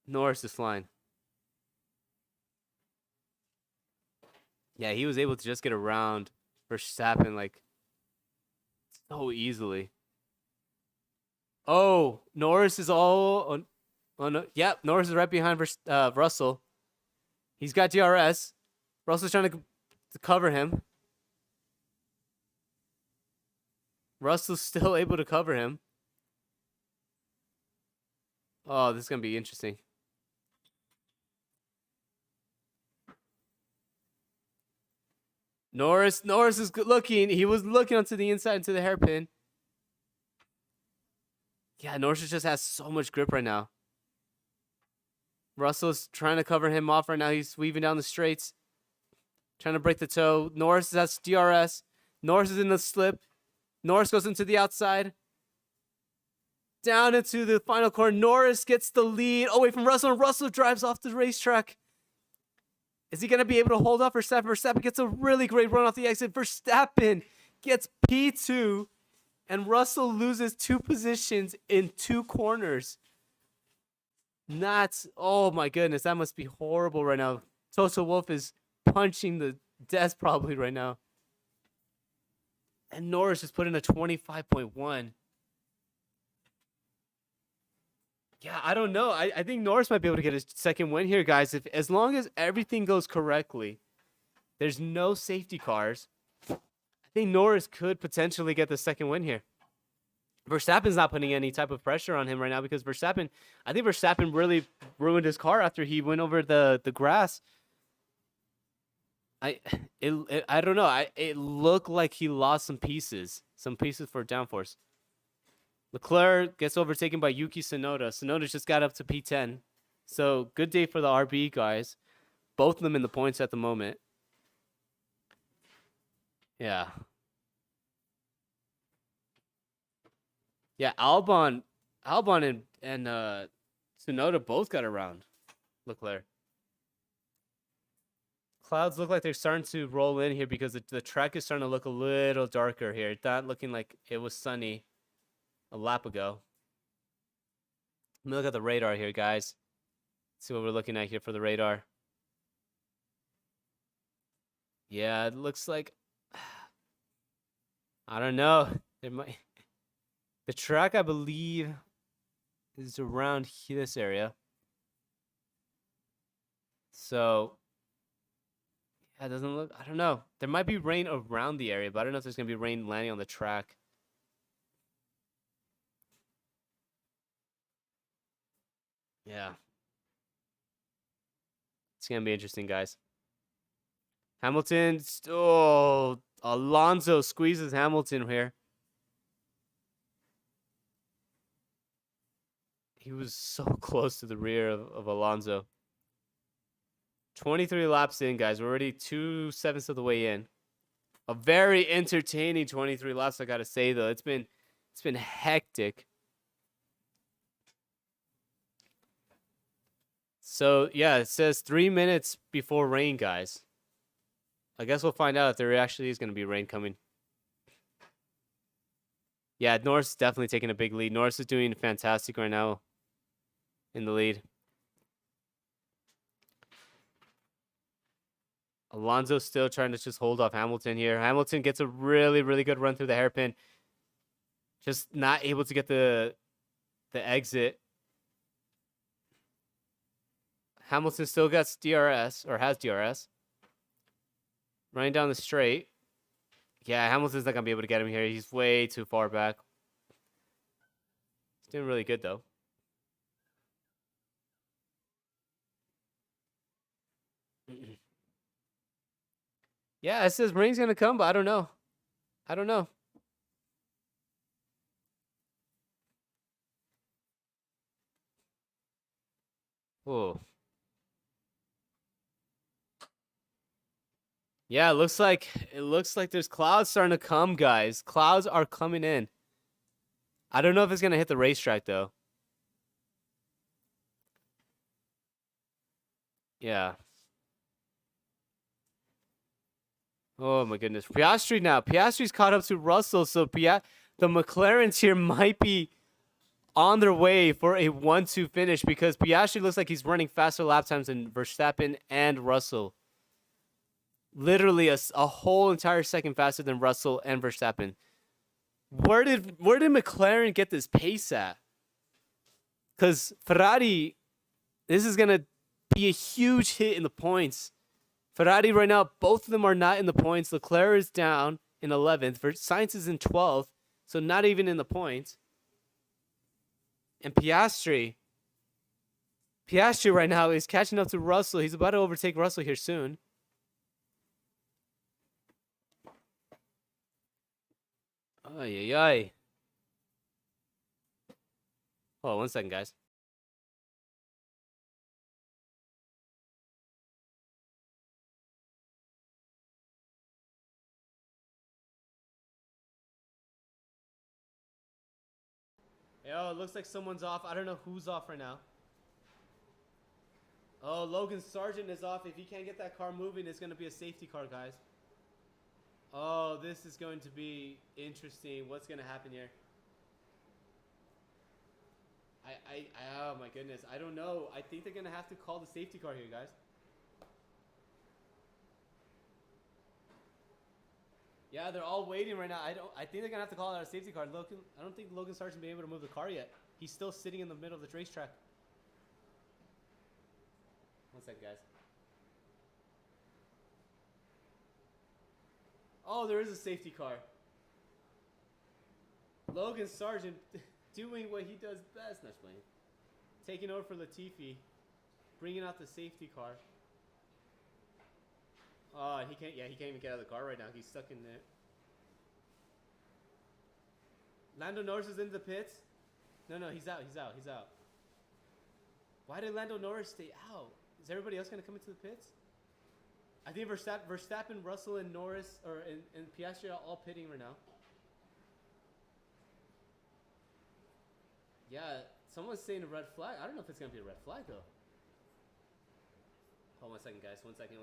Norris is flying. Yeah, he was able to just get around Verstappen like so easily. Oh, Norris is all on. Yep, Norris is right behind Russell. He's got DRS. Russell's trying to cover him. Russell's still able to cover him. Oh, this is going to be interesting. Norris is good looking. He was looking onto the inside, into the hairpin. Yeah, Norris just has so much grip right now. Russell's trying to cover him off right now. He's weaving down the straights. Trying to break the toe. Norris has DRS. Norris is in the slip. Norris goes into the outside. Down into the final corner. Norris gets the lead away from Russell, and Russell drives off the racetrack. Is he going to be able to hold off Verstappen? Verstappen gets a really great run off the exit. Verstappen gets P2, and Russell loses 2 positions in 2 corners. Oh my goodness, that must be horrible right now. Toto Wolff is punching the desk probably right now. And Norris just put in a 25.1. Yeah, I don't know. I think Norris might be able to get a second win here, guys. As long as everything goes correctly, there's no safety cars. I think Norris could potentially get the second win here. Verstappen's not putting any type of pressure on him right now because I think Verstappen really ruined his car after he went over the grass. I don't know. It looked like he lost some pieces for downforce. Leclerc gets overtaken by Yuki Tsunoda. Tsunoda just got up to P10. So good day for the RB guys. Both of them in the points at the moment. Yeah. Yeah, Albon and Tsunoda both got around Leclerc. Clouds look like they're starting to roll in here because the track is starting to look a little darker here. It's not looking like it was sunny a lap ago. Let me look at the radar here, guys. See what we're looking at here for the radar. Yeah, it looks like I don't know. There might the track I believe is around this area. So yeah, it doesn't look I don't know. There might be rain around the area, but I don't know if there's gonna be rain landing on the track. Yeah. It's gonna be interesting, guys. Hamilton, oh, Alonso squeezes Hamilton here. He was so close to the rear of Alonso. 23 laps in, guys. We're already 2/7 of the way in. A very entertaining 23 laps, I gotta say though. It's been hectic. So yeah, it says 3 minutes before rain, guys. I guess we'll find out if there actually is gonna be rain coming. Yeah, Norris is definitely taking a big lead. Norris is doing fantastic right now in the lead. Alonso's still trying to just hold off Hamilton here. Hamilton gets a really, really good run through the hairpin. Just not able to get the exit. Hamilton still gets DRS, or has DRS. Running down the straight. Yeah, Hamilton's not going to be able to get him here. He's way too far back. He's doing really good, though. Yeah, it says rain's going to come, but I don't know. I don't know. Whoa. Yeah, it looks like there's clouds starting to come, guys. Clouds are coming in. I don't know if it's going to hit the racetrack, though. Yeah. Oh, my goodness. Piastri now. Piastri's caught up to Russell, so the McLarens here might be on their way for a 1-2 finish because Piastri looks like he's running faster lap times than Verstappen and Russell. Literally a whole entire second faster than Russell and Verstappen. Where did McLaren get this pace at? Because Ferrari, this is going to be a huge hit in the points. Ferrari right now, both of them are not in the points. Leclerc is down in 11th. Sainz is in 12th, so not even in the points. And Piastri right now is catching up to Russell. He's about to overtake Russell here soon. Ay, ay, ay. Hold on 1 second, guys. Yo, it looks like someone's off. I don't know who's off right now. Oh, Logan Sargent is off. If he can't get that car moving, it's going to be a safety car, guys. Oh, this is going to be interesting. What's going to happen here? Oh my goodness. I don't know. I think they're going to have to call the safety car here, guys. Yeah, they're all waiting right now. I think they're going to have to call out a safety car. I don't think Logan Sargent will be able to move the car yet. He's still sitting in the middle of the racetrack. 1 second, guys. Oh, there is a safety car. Logan Sargent doing what he does best. Not playing. Taking over for Latifi. Bringing out the safety car. Oh, he can't. Yeah, he can't even get out of the car right now. He's stuck in there. Lando Norris is in the pits. No, he's out. He's out. Why did Lando Norris stay out? Is everybody else gonna come into the pits? I think Verstappen, Russell, and Norris, and Piastri are all pitting right now. Yeah, someone's saying a red flag. I don't know if it's gonna be a red flag though. Hold on 1 second, guys. 1 second.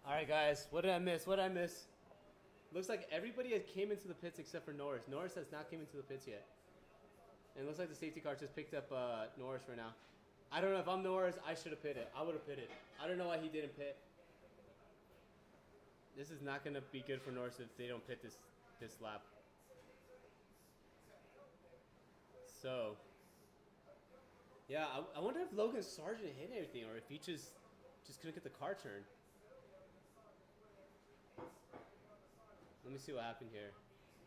All right, guys. What did I miss? Looks like everybody has came into the pits except for Norris. Norris has not came into the pits yet. And it looks like the safety car just picked up Norris right now. I don't know if I'm Norris. I should have pitted. I would have pitted. I don't know why he didn't pit. This is not going to be good for Norris if they don't pit this lap. So, yeah, I wonder if Logan Sargent hit anything or if he just couldn't get the car turned. Let me see what happened here.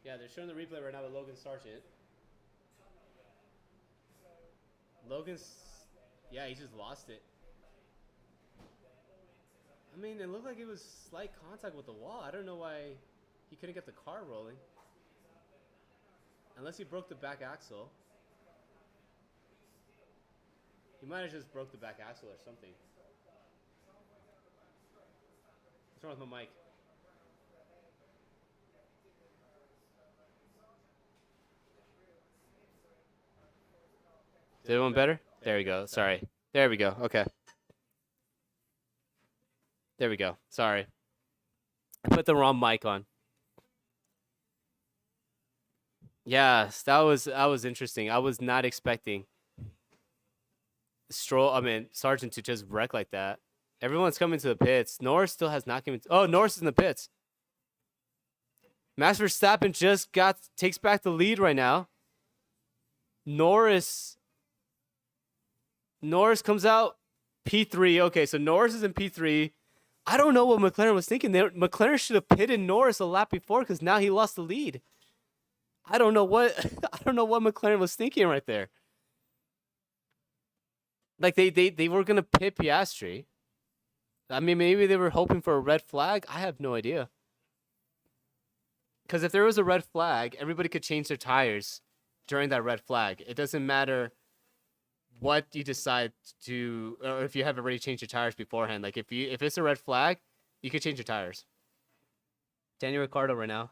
Yeah, they're showing the replay right now with Logan Sargent. Yeah, he just lost it. I mean, it looked like it was slight contact with the wall. I don't know why he couldn't get the car rolling. Unless he broke the back axle. He might have just broke the back axle or something. What's wrong with my mic? Is everyone better? There we go. Sorry. There we go. Okay. There we go. Sorry. I put the wrong mic on. Yes, that was interesting. I was not expecting Sargent to just wreck like that. Everyone's coming to the pits. Norris still has not come. Oh, Norris is in the pits. Max Verstappen just takes back the lead right now. Norris comes out P3. Okay, so Norris is in P3. I don't know what McLaren was thinking. McLaren should have pitted Norris a lap before because now he lost the lead. I don't know what McLaren was thinking right there. Like they were gonna pit Piastri. I mean, maybe they were hoping for a red flag. I have no idea. Because if there was a red flag, everybody could change their tires during that red flag. It doesn't matter what you decide to, or if you have already changed your tires beforehand. Like if it's a red flag, you could change your tires. Daniel Ricciardo right now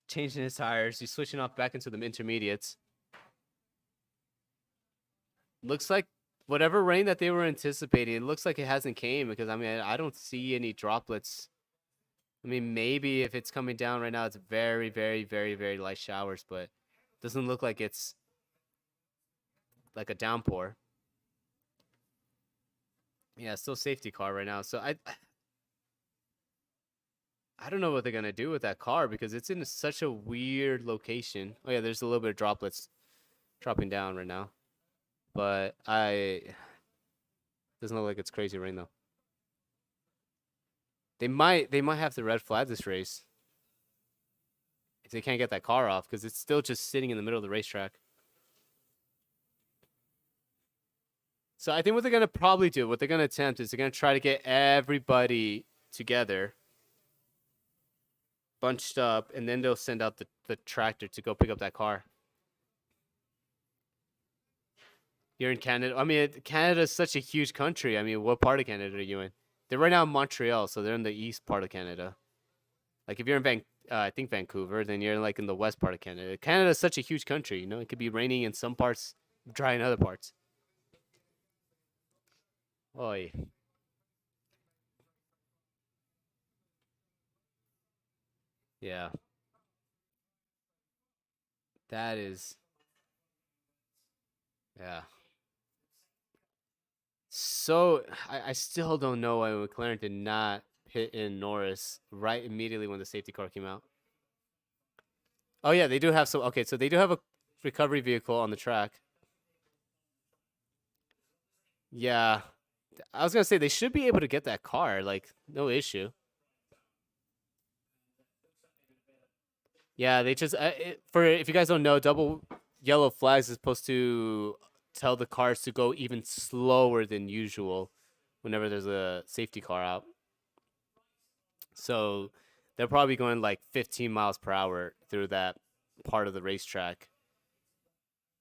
changing his tires. He's switching off back into the intermediates. Looks like whatever rain that they were anticipating, it looks like it hasn't came because, I mean, I don't see any droplets. I mean, maybe if it's coming down right now, it's very, very, very, very light showers, but it doesn't look like it's like a downpour. Yeah, still safety car right now. So I don't know what they're going to do with that car because it's in such a weird location. Oh, yeah, there's a little bit of droplets dropping down right now. But doesn't look like it's crazy rain though. They might have to red flag this race if they can't get that car off because it's still just sitting in the middle of the racetrack. So I think what they're gonna probably do, what they're gonna attempt is they're gonna try to get everybody together, bunched up, and then they'll send out the tractor to go pick up that car. You're in Canada. I mean, Canada is such a huge country. I mean, what part of Canada are you in? They're right now in Montreal, so they're in the east part of Canada. Like if you're in I think Vancouver, then you're like in the west part of Canada. Canada is such a huge country. You know, it could be raining in some parts, dry in other parts. Oi. Yeah. That is. Yeah. So I still don't know why McLaren did not pit in Norris right immediately when the safety car came out. Oh yeah, they do have some. Okay, so they do have a recovery vehicle on the track. Yeah, I was gonna say they should be able to get that car, like no issue. Yeah, they just for if you guys don't know, double yellow flags is supposed to tell the cars to go even slower than usual whenever there's a safety car out. So they're probably going like 15 miles per hour through that part of the racetrack.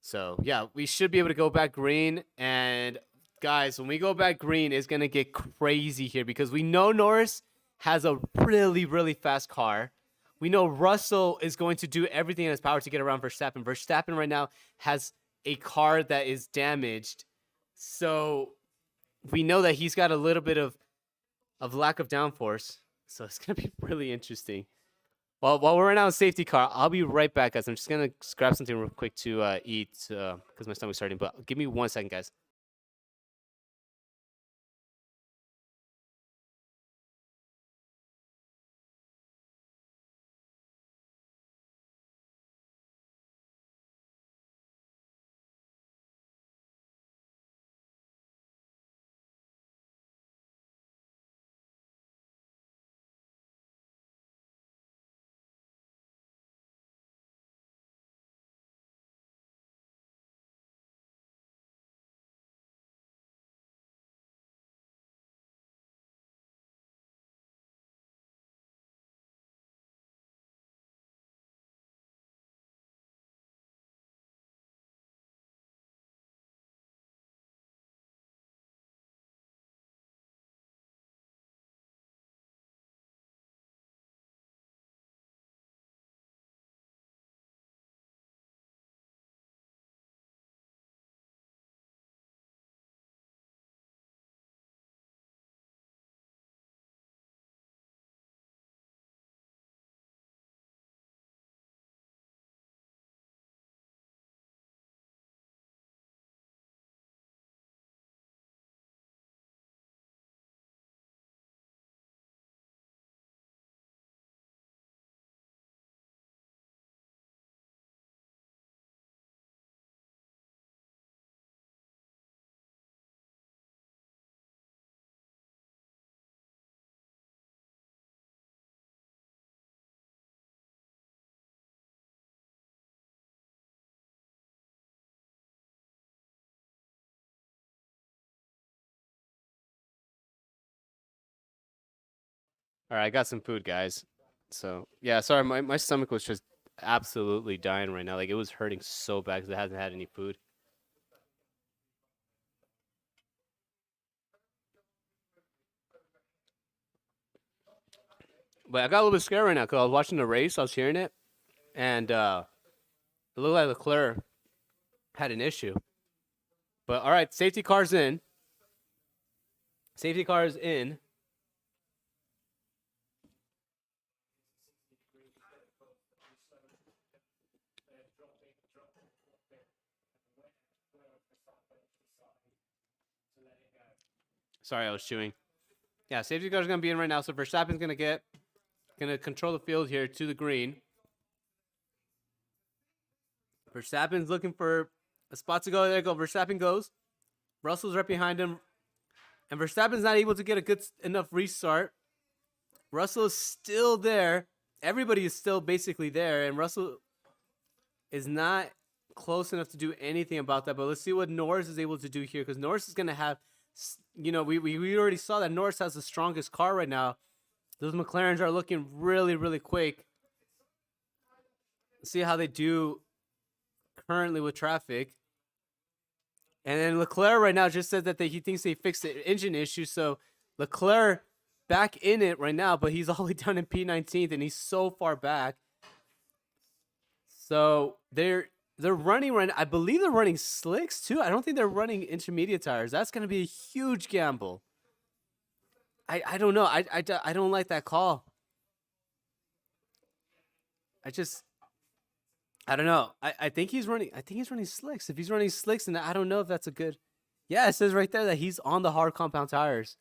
So yeah, we should be able to go back green. And guys, when we go back green, it's gonna get crazy here because we know Norris has a really, really fast car. We know Russell is going to do everything in his power to get around Verstappen. Verstappen right now has a car that is damaged. So we know that he's got a little bit of lack of downforce. So it's gonna be really interesting. Well, while we're right now in safety car, I'll be right back, guys. I'm just gonna grab something real quick to eat because my stomach's starting. But give me 1 second, guys. All right, I got some food, guys. So yeah, sorry, my stomach was just absolutely dying right now. Like it was hurting so bad because it hasn't had any food. But I got a little bit scared right now because I was watching the race. I was hearing it, and it looked like Leclerc had an issue. But all right, safety car's in. Safety car is in. Sorry, I was chewing. Yeah, safety car's gonna be in right now. So Verstappen's gonna control the field here to the green. Verstappen's looking for a spot to go. There you go. Verstappen goes. Russell's right behind him. And Verstappen's not able to get a good enough restart. Russell is still there. Everybody is still basically there. And Russell is not close enough to do anything about that. But let's see what Norris is able to do here. Because Norris is going to have, you know, we already saw that Norris has the strongest car right now. Those McLarens are looking really, really quick. Let's see how they do currently with traffic. And then Leclerc right now just said that he thinks they fixed the engine issue. So Leclerc back in it right now, but he's all the way down in P19th, and he's so far back. So they're running right now. I believe they're running slicks too. I don't think they're running intermediate tires. That's going to be a huge gamble. I don't know. I don't like that call. I don't know. I think he's running. I think he's running slicks. If he's running slicks, then I don't know if that's a good. Yeah, it says right there that he's on the hard compound tires.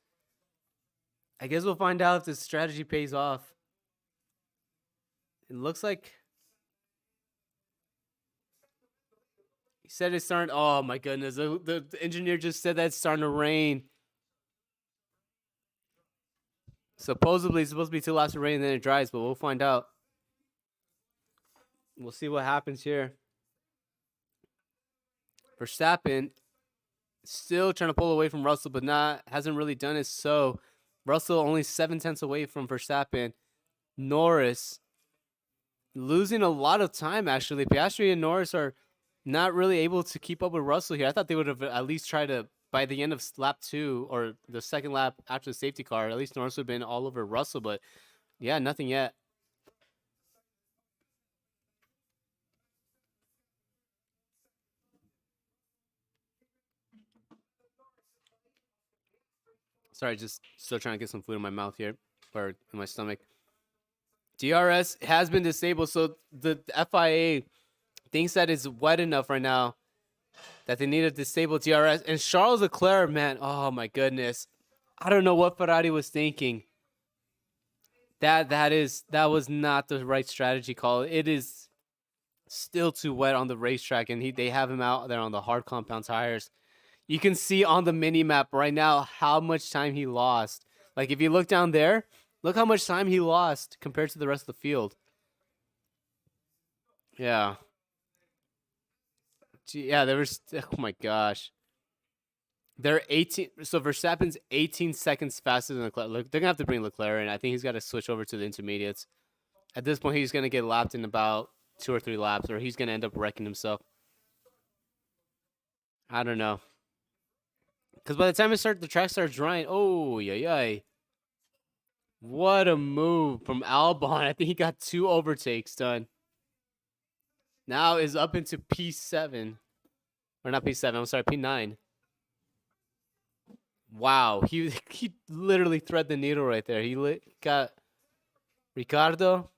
I guess we'll find out if this strategy pays off. It looks like He said it's starting. Oh my goodness! The engineer just said that it's starting to rain. Supposedly, it's supposed to be 2 laps of rain, and then it dries, but we'll find out. We'll see what happens here. Verstappen still trying to pull away from Russell, but hasn't really done it. So Russell only 7/10 away from Verstappen. Norris losing a lot of time, actually. Piastri and Norris are not really able to keep up with Russell here. I thought they would have at least tried to, by the end of lap 2 or the second lap after the safety car, at least Norris would have been all over Russell. But yeah, nothing yet. Sorry, just still trying to get some food in my mouth here, or in my stomach. DRS has been disabled, so the FIA thinks that it's wet enough right now that they need to disable DRS. And Charles Leclerc, man, oh my goodness, I don't know what Ferrari was thinking. That was not the right strategy call. It is still too wet on the racetrack, and they have him out there on the hard compound tires. You can see on the mini map right now how much time he lost. Like if you look down there, look how much time he lost compared to the rest of the field. Yeah. Yeah, there was, oh my gosh. They're 18, so Verstappen's 18 seconds faster than Leclerc. Look, they're going to have to bring Leclerc in. I think he's got to switch over to the intermediates. At this point, he's going to get lapped in about 2 or 3 laps, or he's going to end up wrecking himself. I don't know. Because by the time the track starts drying, oh, yay. What a move from Albon. I think he got 2 overtakes done. Now is up into P7. Or not P7, I'm sorry, P9. Wow, he literally threaded the needle right there. He got Ricardo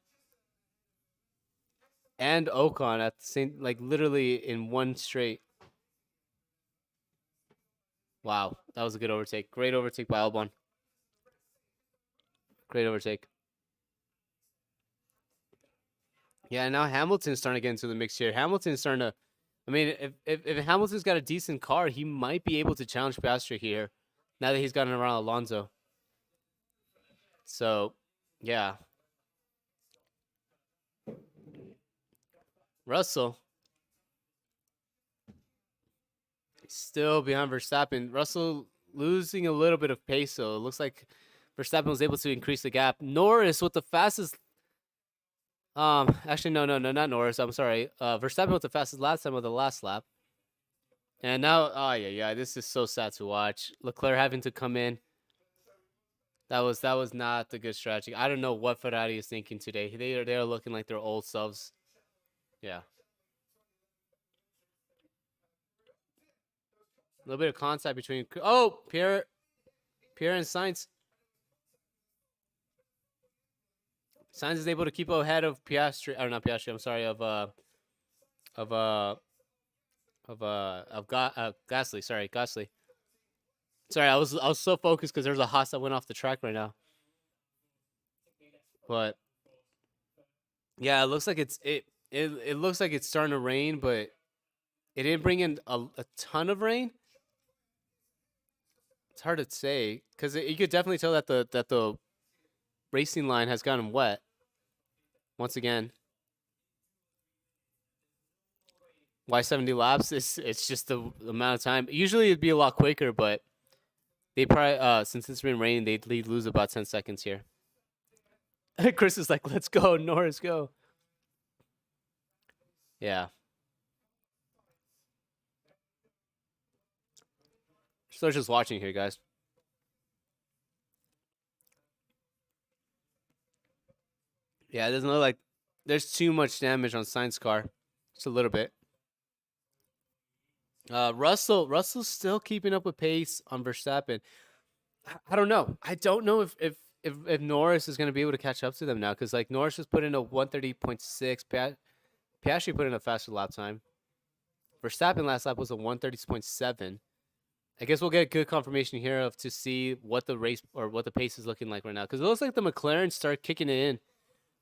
and Ocon at the same, like literally in one straight. Wow, that was a good overtake. Great overtake by Albon. Great overtake. Yeah, now Hamilton's starting to get into the mix here. Hamilton's starting to, I mean, if Hamilton's got a decent car, he might be able to challenge Piastri here now that he's gotten around Alonso. So, yeah. Russell still behind Verstappen. Russell losing a little bit of pace, so it looks like Verstappen was able to increase the gap. Norris with the fastest. Actually, no, not Norris. I'm sorry. Verstappen with the fastest lap time of the last lap. And now, oh yeah, this is so sad to watch. Leclerc having to come in. That was not the good strategy. I don't know what Ferrari is thinking today. They are looking like their old selves. Yeah. A little bit of contact between. Oh, Pierre and Sainz. Sainz is able to keep ahead of Piastri, or not Piastri. I'm sorry, of Gasly. Sorry, Gasly. Sorry, I was so focused because there's a Haas that went off the track right now. But yeah, it looks like it looks like it's starting to rain, but it didn't bring in a ton of rain. It's hard to say because you could definitely tell that the racing line has gotten wet once again. Why 70 laps? It's just the amount of time. Usually it'd be a lot quicker, but they probably since it's been raining, they'd lose about 10 seconds here. Chris is like, "Let's go, Norris, go." Yeah. So just watching here, guys. Yeah, it doesn't look like there's too much damage on Sainz's car. Just a little bit. Russell's still keeping up with pace on Verstappen. I don't know. I don't know if Norris is going to be able to catch up to them now because like Norris just put in a 130.6. Piastri put in a faster lap time. Verstappen last lap was a 130.7. I guess we'll get good confirmation here to see what the race or what the pace is looking like right now because it looks like the McLaren start kicking it in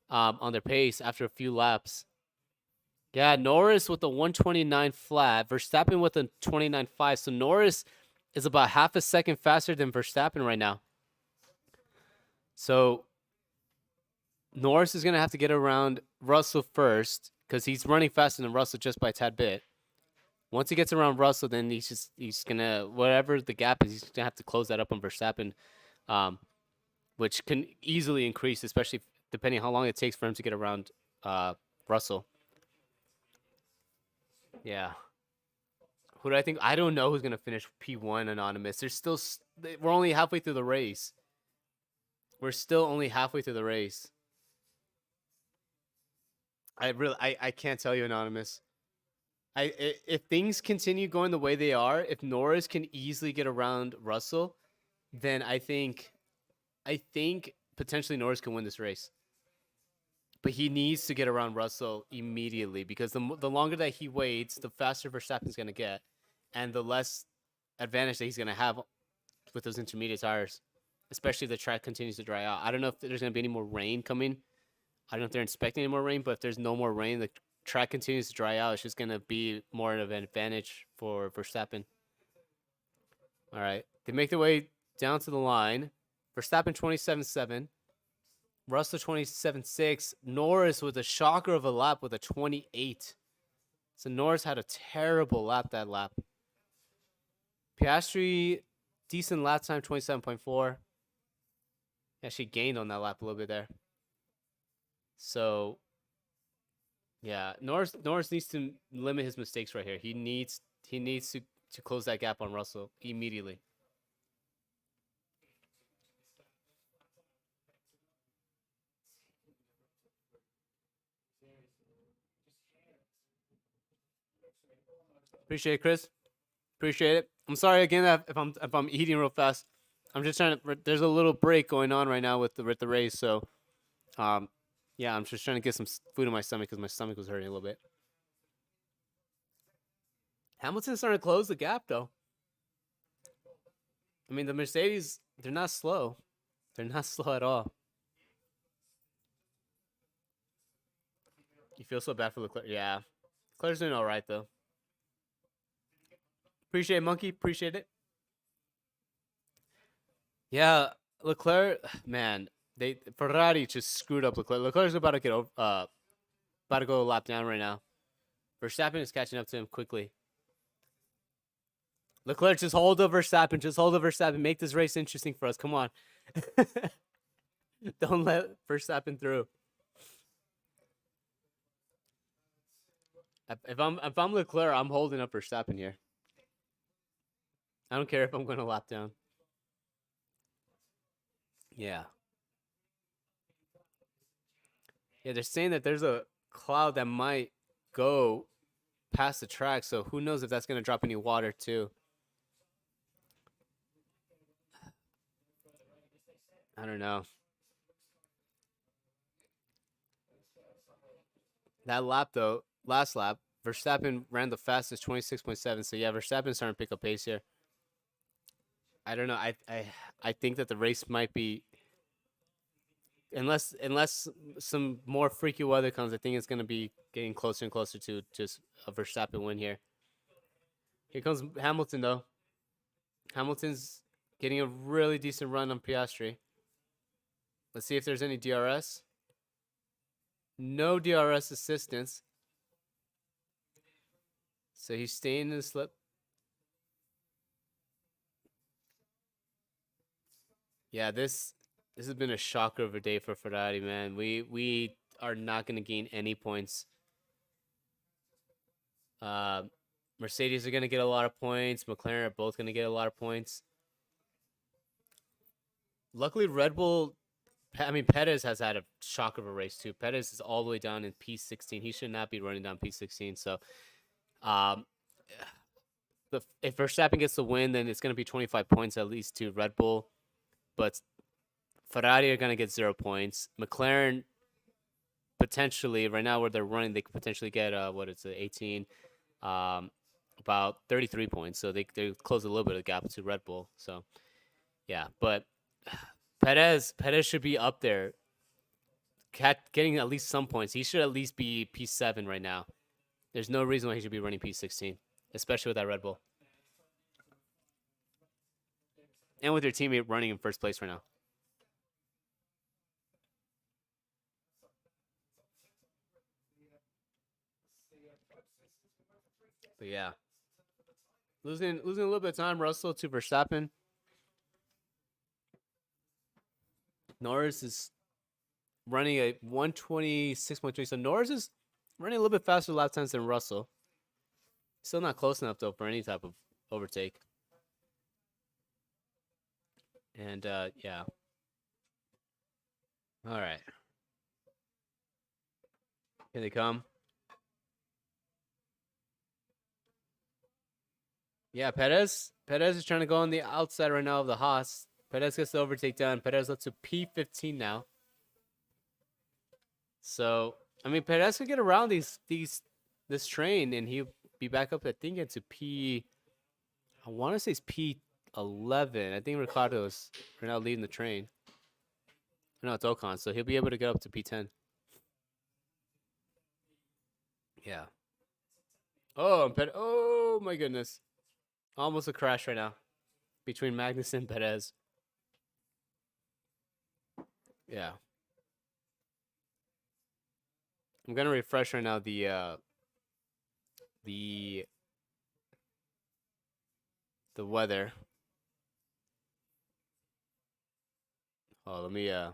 on their pace after a few laps. Yeah, Norris with the 129 flat, Verstappen with a 29.5. So Norris is about half a second faster than Verstappen right now. So Norris is going to have to get around Russell first because he's running faster than Russell just by a tad bit. Once he gets around Russell, then he's going to, whatever the gap is, he's going to have to close that up on Verstappen, which can easily increase, especially depending how long it takes for him to get around Russell. Yeah. Who do I think? I don't know who's going to finish P1 anonymous. We're only halfway through the race. We're still only halfway through the race. I can't tell you, anonymous. If things continue going the way they are, if Norris can easily get around Russell, then I think potentially Norris can win this race. But he needs to get around Russell immediately because the longer that he waits, the faster Verstappen's going to get, and the less advantage that he's going to have with those intermediate tires, especially if the track continues to dry out. I don't know if there's going to be any more rain coming. I don't know if they're expecting any more rain, but if there's no more rain, the track continues to dry out. It's just going to be more of an advantage for Verstappen. All right. They make their way down to the line. Verstappen 27.7. Russell 27.6. Norris with a shocker of a lap with a 28. So Norris had a terrible lap that lap. Piastri, decent lap time, 27.4. Actually gained on that lap a little bit there. So, yeah, Norris needs to limit his mistakes right here. He needs to close that gap on Russell immediately. Appreciate it, Chris. Appreciate it. I'm sorry again if I'm eating real fast. I'm just trying to. There's a little break going on right now with the race, so yeah, I'm just trying to get some food in my stomach because my stomach was hurting a little bit. Hamilton's starting to close the gap, though. I mean, the Mercedes, they're not slow. They're not slow at all. You feel so bad for Leclerc. Yeah. Leclerc's doing all right, though. Appreciate it, Monkey. Appreciate it. Yeah, Leclerc, man, Ferrari just screwed up Leclerc. Leclerc's about to go a lap down right now. Verstappen is catching up to him quickly. Leclerc, just hold the Verstappen. Just hold the Verstappen. Make this race interesting for us. Come on. Don't let Verstappen through. If I'm Leclerc, I'm holding up Verstappen here. I don't care if I'm going to lap down. Yeah. Yeah, they're saying that there's a cloud that might go past the track, so who knows if that's going to drop any water too. I don't know. That lap, though, last lap, Verstappen ran the fastest, 26.7. So, yeah, Verstappen's starting to pick up pace here. I don't know. I think that the race might be, unless some more freaky weather comes, I think it's going to be getting closer and closer to just a Verstappen win here. Here comes Hamilton, though. Hamilton's getting a really decent run on Piastri. Let's see if there's any DRS. No DRS assistance. So he's staying in the slip. Yeah, this has been a shocker of a day for Ferrari, man. We are not going to gain any points. Mercedes are going to get a lot of points. McLaren are both going to get a lot of points. Luckily, Red Bull, I mean, Perez has had a shock of a race, too. Perez is all the way down in P16. He should not be running down P16. So, if Verstappen gets the win, then it's going to be 25 points at least to Red Bull. But Ferrari are going to get 0 points. McLaren, potentially, right now where they're running, they could potentially get, 18, about 33 points. So they close a little bit of the gap to Red Bull. So, yeah. But Perez should be up there, getting at least some points. He should at least be P7 right now. There's no reason why he should be running P16, especially with that Red Bull. And with your teammate running in first place right now. But yeah. Losing a little bit of time, Russell to Verstappen. Norris is running a 126.3. So Norris is running a little bit faster lap times than Russell. Still not close enough, though, for any type of overtake. And, yeah. All right. Here they come. Yeah, Perez is trying to go on the outside right now of the Haas. Perez gets the overtake done. Perez up to P15 now. So, I mean, Perez could get around this train, and he'll be back up, I think, into I want to say it's P11. I think Ricardo's right now leading the train. No, it's Ocon, so he'll be able to get up to P10. Yeah. Oh, my goodness. Almost a crash right now between Magnussen and Perez. Yeah. I'm going to refresh right now the weather. Oh, let me no,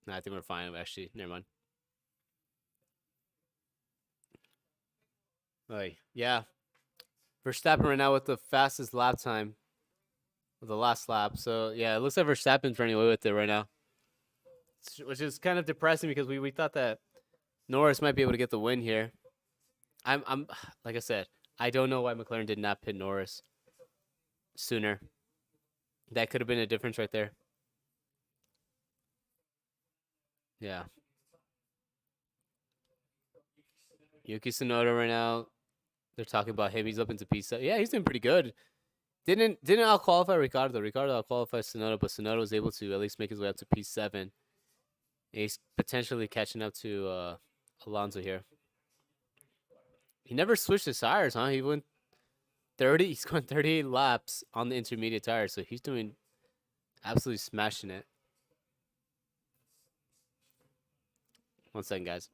I think we're fine actually. Never mind. Right. Yeah. Verstappen right now with the fastest lap time of the last lap. So yeah, it looks like Verstappen's running away with it right now. Which is kind of depressing because we thought that Norris might be able to get the win here. I'm like I said, I don't know why McLaren did not pit Norris sooner. That could have been a difference right there. Yeah. Yuki Tsunoda right now. They're talking about him. He's up into P7. Yeah, he's doing pretty good. Didn't out qualify Ricardo. Ricardo out qualified Tsunoda, but Tsunoda was able to at least make his way up to P7. He's potentially catching up to Alonso here. He never switched his tires, huh? He went 30. He's going 38 laps on the intermediate tires, so he's doing absolutely smashing it. 1 second, guys.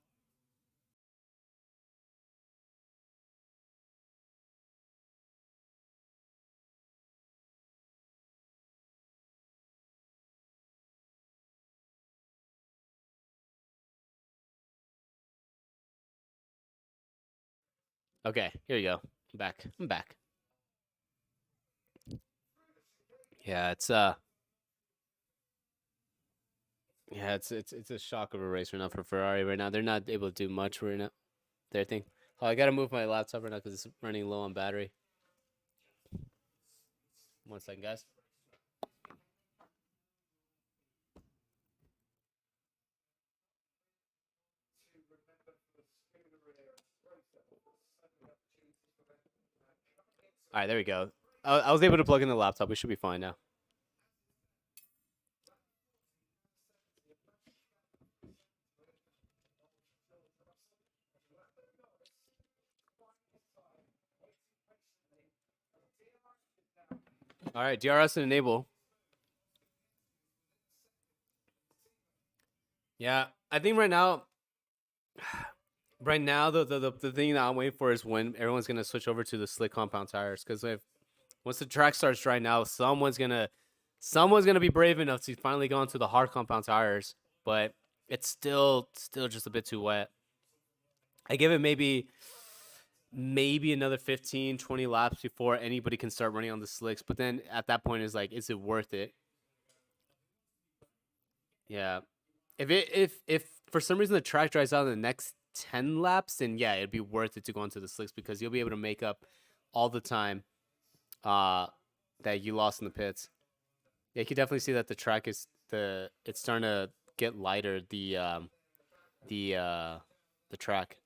Okay, here you go. I'm back. Yeah, it's a shock of a race right now for Ferrari right now. They're not able to do much right now. Their thing. Oh, I gotta move my laptop right now because it's running low on battery. 1 second, guys. All right, there we go. I was able to plug in the laptop. We should be fine now. All right, DRS and enable. Yeah, I think right now, the thing that I'm waiting for is when everyone's gonna switch over to the slick compound tires. Because once the track starts drying out, someone's gonna be brave enough to finally go into the hard compound tires. But it's still just a bit too wet. I give it maybe another 15, 20 laps before anybody can start running on the slicks. But then at that point, it's like, is it worth it? Yeah. If for some reason the track dries out in the next 10 laps, then yeah, it'd be worth it to go into the slicks because you'll be able to make up all the time that you lost in the pits. Yeah, you can definitely see that the track it's starting to get lighter, the track.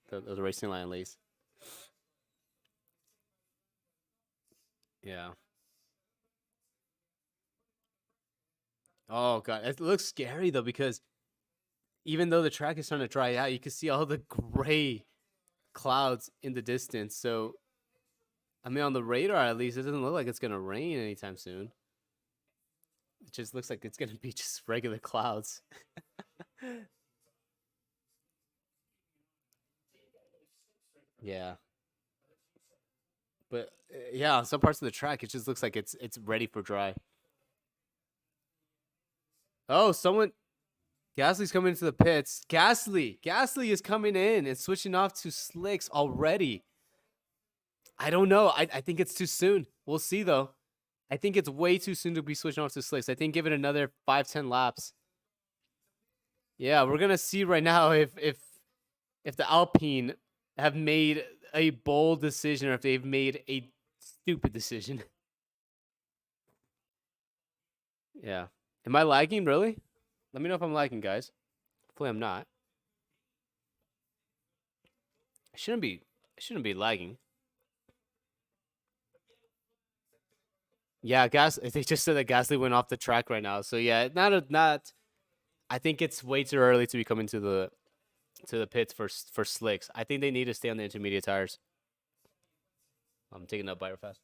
The racing line, at least. Yeah. Oh god, it looks scary though because even though the track is starting to dry out, you can see all the gray clouds in the distance. So, I mean, on the radar at least, it doesn't look like it's gonna rain anytime soon. It just looks like it's gonna be just regular clouds. Yeah, but yeah, on some parts of the track, it just looks like it's ready for dry. Oh, someone Gasly's coming into the pits. Gasly is coming in and switching off to slicks already. I don't know. I think it's too soon. We'll see though. I think it's way too soon to be switching off to slicks. I think give it another 5-10 laps. Yeah, we're gonna see right now if the Alpine have made a bold decision or if they've made a stupid decision. Yeah. Am I lagging, really? Let me know if I'm lagging, guys. Hopefully I'm not. I shouldn't be lagging. Yeah, they just said that Gasly went off the track right now. So yeah, not I think it's way too early to be coming to the pits for slicks. I think they need to stay on the intermediate tires. I'm taking that bite real fast.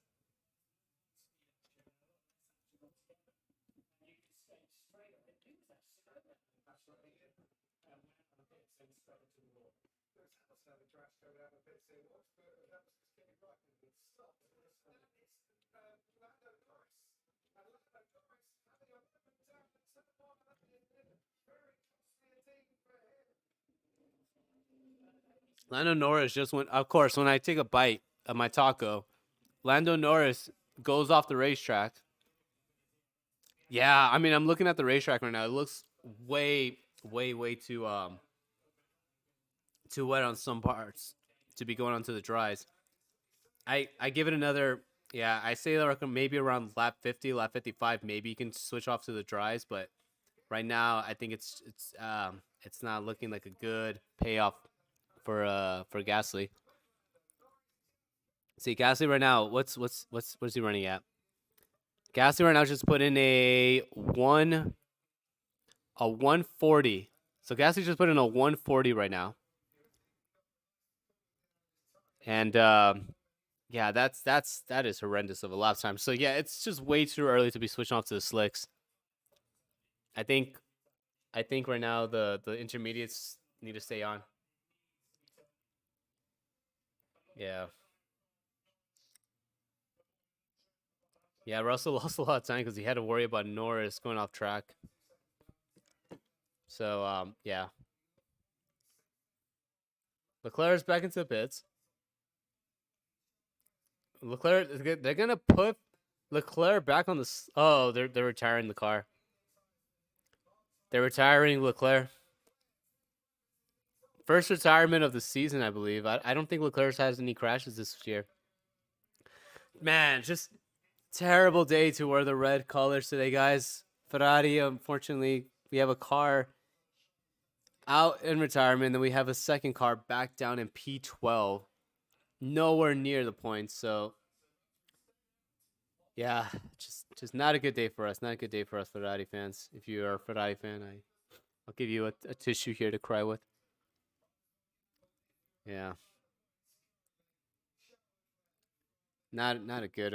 Lando Norris just went. Of course, when I take a bite of my taco, Lando Norris goes off the racetrack. Yeah, I mean, I'm looking at the racetrack right now. It looks way too wet on some parts to be going onto the dries. I give it another. Yeah, I say that maybe around lap 50, lap 55. Maybe you can switch off to the dries, but right now I think it's not looking like a good payoff for Gasly. See, Gasly right now, what's he running at? Gasly right now just put in a 140. So Gasly just put in a 140 right now. And yeah, that is horrendous of a lap time. So yeah, it's just way too early to be switching off to the slicks. I think right now the intermediates need to stay on. Yeah. Yeah, Russell lost a lot of time because he had to worry about Norris going off track. So yeah. Leclerc's back into the pits. Leclerc, they're gonna put Leclerc back on the. Oh, they're retiring the car. They're retiring Leclerc. First retirement of the season, I believe. I don't think Leclerc has any crashes this year. Man, just terrible day to wear the red colors today, guys. Ferrari, unfortunately, we have a car out in retirement, then we have a second car back down in P12. Nowhere near the points, so yeah, just not a good day for us. Not a good day for us Ferrari fans. If you are a Ferrari fan, I'll give you a tissue here to cry with. Yeah. Not a good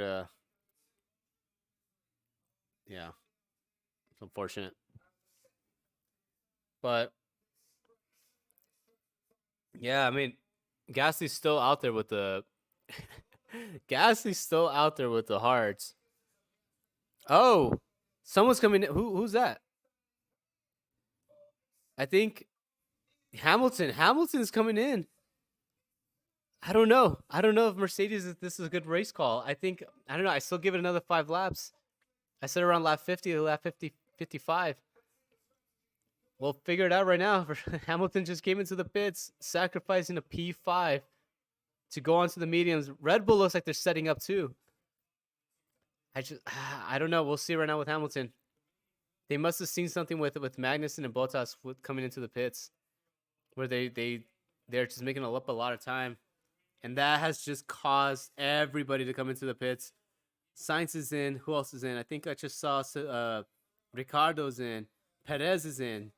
yeah. It's unfortunate. But yeah, I mean, Gasly's still out there with the Gasly's still out there with the hearts. Oh, someone's coming in. Who's that? I think Hamilton. Hamilton's coming in. I don't know. I don't know if Mercedes this is a good race call. I don't know. I still give it another 5 laps. I said around lap 50 to lap 55. We'll figure it out right now. Hamilton just came into the pits, sacrificing a P5 to go onto the mediums. Red Bull looks like they're setting up too. I don't know. We'll see right now with Hamilton. They must have seen something with Magnussen and Bottas coming into the pits, where they're just making up a lot of time, and that has just caused everybody to come into the pits. Sainz is in. Who else is in? I think I just saw Ricardo's in. Perez is in.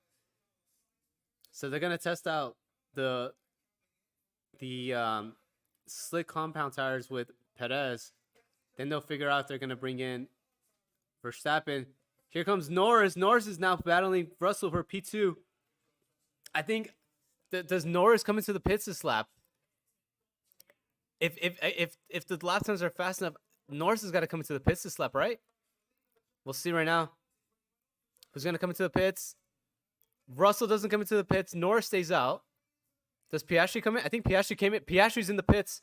So they're gonna test out the the slick compound tires with Perez. Then they'll figure out they're gonna bring in Verstappen. Here comes Norris. Norris is now battling Russell for P2. I think does Norris come into the pits this lap? If the lap times are fast enough, Norris has got to come into the pits this lap, right? We'll see right now. Who's gonna come into the pits? Russell doesn't come into the pits. Norris stays out. Does Piastri come in? I think Piastri came in. Piastri's in the pits.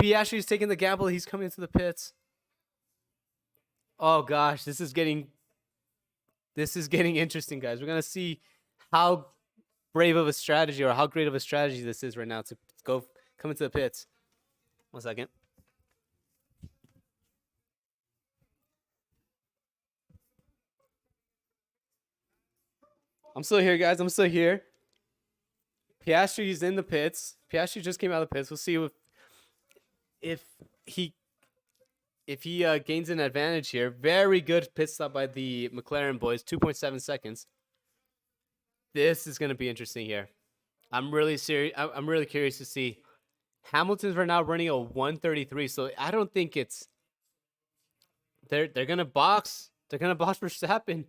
Piastri's taking the gamble. He's coming into the pits. Oh gosh, this is getting interesting, guys. We're gonna see how brave of a strategy or how great of a strategy this is right now to come into the pits. 1 second. I'm still here, guys. I'm still here. Piastri's in the pits. Piastri just came out of the pits. We'll see if he gains an advantage here. Very good pit stop by the McLaren boys. 2.7 seconds. This is going to be interesting here. I'm really curious to see. Hamilton's right now running a 133, so I don't think it's they're gonna box. They're gonna box Verstappen.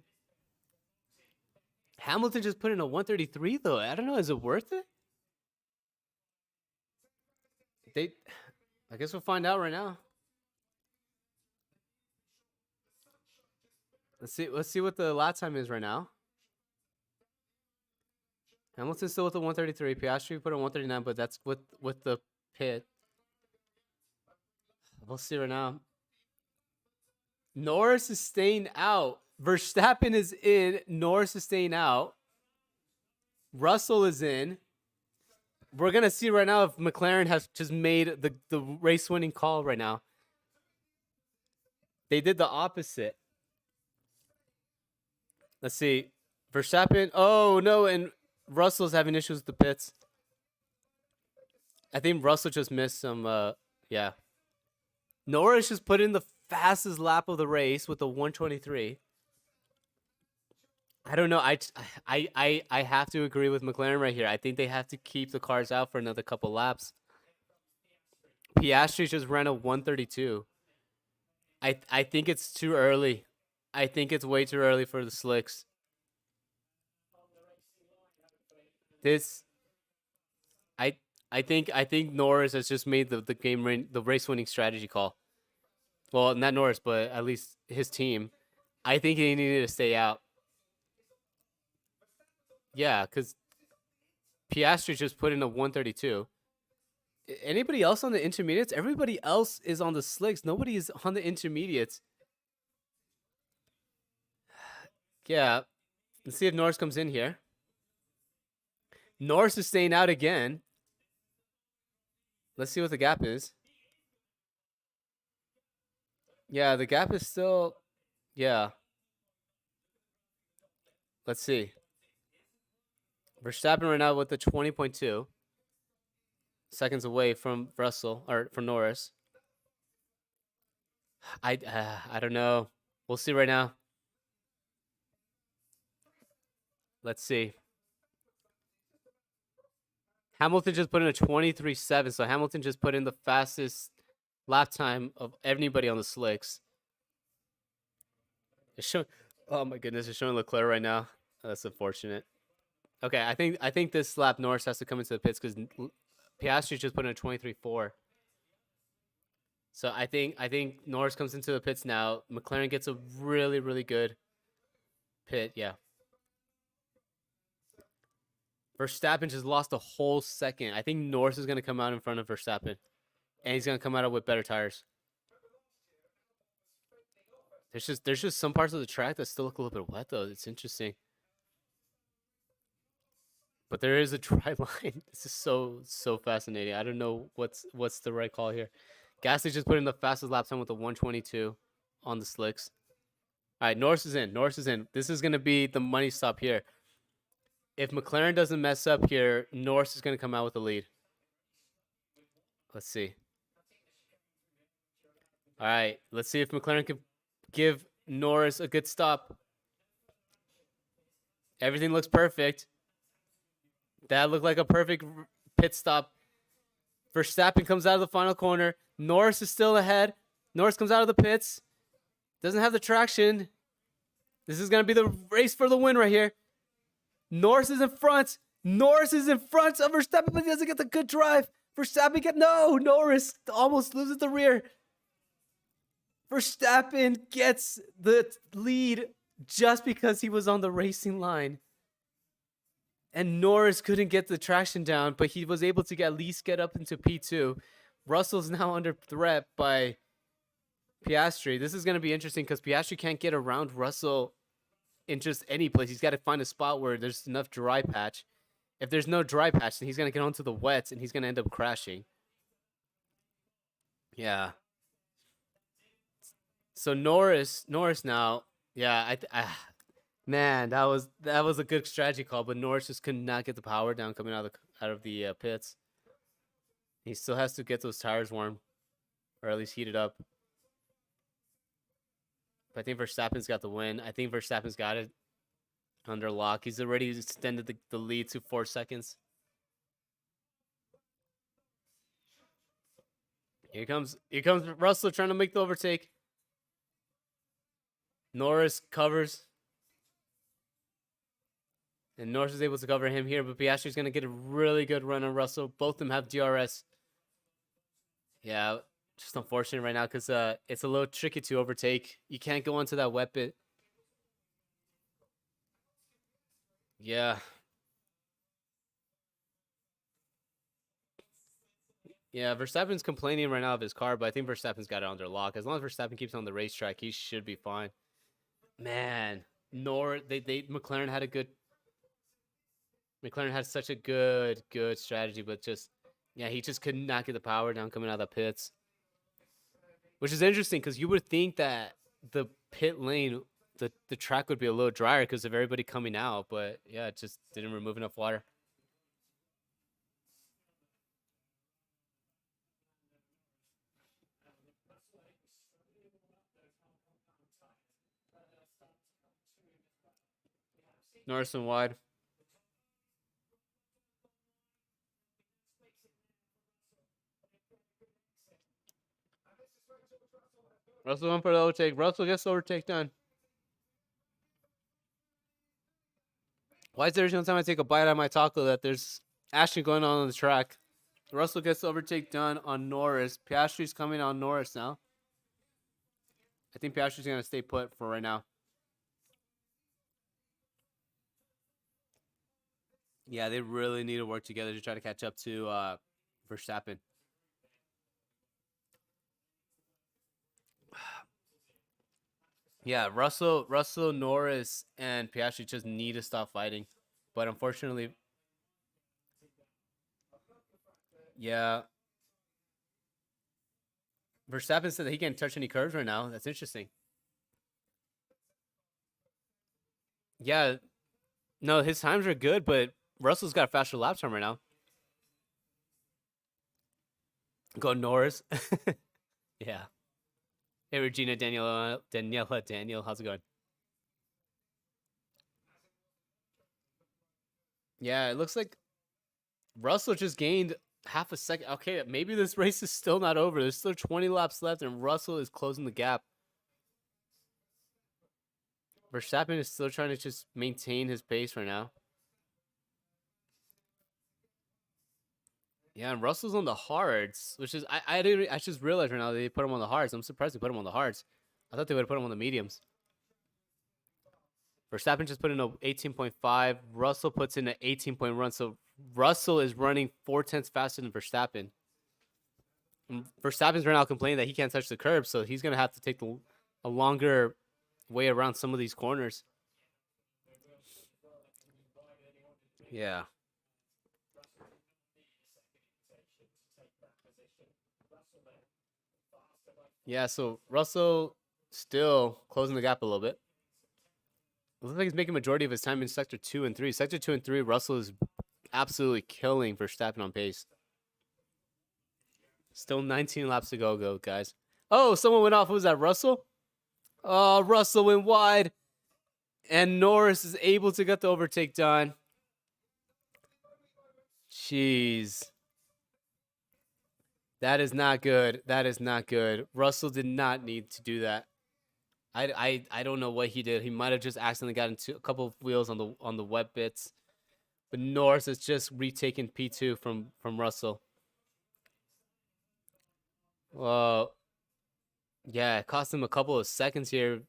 Hamilton just put in a 133 though. I don't know. Is it worth it? I guess we'll find out right now. Let's see what the lap time is right now. Hamilton's still with the 133. Piastri put a 139, but that's with the pit. We'll see right now. Norris is staying out. Verstappen is in. Norris is staying out. Russell is in. We're going to see right now if McLaren has just made the race-winning call right now. They did the opposite. Let's see. Verstappen. Oh, no. And Russell's having issues with the pits. I think Russell just missed some, yeah. Norris just put in the fastest lap of the race with the 123. I don't know. I have to agree with McLaren right here. I think they have to keep the cars out for another couple laps. Piastri just ran a 132. I think it's too early. I think it's way too early for the slicks. I think Norris has just made the race winning strategy call. Well, not Norris, but at least his team. I think he needed to stay out. Yeah, because Piastri just put in a 132. Anybody else on the intermediates? Everybody else is on the slicks. Nobody is on the intermediates. Yeah. Let's see if Norris comes in here. Norris is staying out again. Let's see what the gap is. Yeah, the gap is still... Yeah. Let's see. Verstappen right now with the 20.2 seconds away from Russell, or from Norris. I don't know. We'll see right now. Let's see. Hamilton just put in a 23.7, so Hamilton just put in the fastest lap time of anybody on the slicks. It's showing, oh my goodness, it's showing Leclerc right now. That's unfortunate. Okay, I think this lap Norris has to come into the pits because Piastri just put in a 23.4. So I think Norris comes into the pits now. McLaren gets a really, really good pit, yeah. Verstappen just lost a whole second. I think Norris is going to come out in front of Verstappen. And he's going to come out with better tires. There's just some parts of the track that still look a little bit wet, though. It's interesting. But there is a dry line. This is so fascinating. I don't know what's the right call here. Gasly just put in the fastest lap time with the 122 on the slicks. All right, Norris is in. Norris is in. This is going to be the money stop here. If McLaren doesn't mess up here, Norris is going to come out with the lead. Let's see. All right, let's see if McLaren can give Norris a good stop. Everything looks perfect. That looked like a perfect pit stop. Verstappen comes out of the final corner. Norris is still ahead. Norris comes out of the pits. Doesn't have the traction. This is going to be the race for the win right here. Norris is in front. Norris is in front of Verstappen, but he doesn't get the good drive. Norris almost loses the rear. Verstappen gets the lead just because he was on the racing line. And Norris couldn't get the traction down, but he was able to at least get up into P2. Russell's now under threat by Piastri. This is going to be interesting because Piastri can't get around Russell in just any place. He's got to find a spot where there's enough dry patch. If there's no dry patch, then he's going to get onto the wets and he's going to end up crashing. Yeah. So Norris now, yeah, man, that was a good strategy call, but Norris just could not get the power down coming out of the pits. He still has to get those tires warm, or at least heated up. But I think Verstappen's got the win. I think Verstappen's got it under lock. He's already extended the lead to 4 seconds. Here comes Russell trying to make the overtake. Norris covers. And Norris is able to cover him here, but Piastri's going to get a really good run on Russell. Both of them have DRS. Yeah, just unfortunate right now because it's a little tricky to overtake. You can't go onto that wet bit. Yeah. Yeah, Verstappen's complaining right now of his car, but I think Verstappen's got it under lock. As long as Verstappen keeps on the racetrack, he should be fine. Man, McLaren had such a good strategy, but just, yeah, he just could not get the power down coming out of the pits. Which is interesting because you would think that the pit lane, the track would be a little drier because of everybody coming out, but yeah, it just didn't remove enough water. Norris and wide. Russell went for the overtake. Russell gets the overtake done. Why is there every time I take a bite out of my taco that there's action going on the track? Russell gets the overtake done on Norris. Piastri's coming on Norris now. I think Piastri's going to stay put for right now. Yeah, they really need to work together to try to catch up to Verstappen. Yeah, Russell, Norris, and Piastri just need to stop fighting. But unfortunately, yeah. Verstappen said that he can't touch any curves right now. That's interesting. Yeah. No, his times are good, but Russell's got a faster lap time right now. Go Norris. Yeah. Hey, Regina, Daniela, Daniel, how's it going? Yeah, it looks like Russell just gained half a second. Okay, maybe this race is still not over. There's still 20 laps left, and Russell is closing the gap. Verstappen is still trying to just maintain his pace right now. Yeah, and Russell's on the hards, which is I just realized right now they put him on the hards. I'm surprised they put him on the hards. I thought they would have put him on the mediums. Verstappen just put in a 18.5. Russell puts in an 18-point run. So Russell is running 4/10 faster than Verstappen. And Verstappen's right now complaining that he can't touch the curb, so he's gonna have to take a longer way around some of these corners. Yeah. Yeah, so Russell still closing the gap a little bit. It looks like he's making majority of his time in Sector 2 and 3. Sector 2 and 3, Russell is absolutely killing Verstappen on pace. Still 19 laps to go, guys. Oh, someone went off. Who was that, Russell? Oh, Russell went wide. And Norris is able to get the overtake done. Jeez. That is not good. That is not good. Russell did not need to do that. I don't know what he did. He might have just accidentally got into a couple of wheels on the wet bits. But Norris has just retaken P2 from Russell. Well, yeah, it cost him a couple of seconds here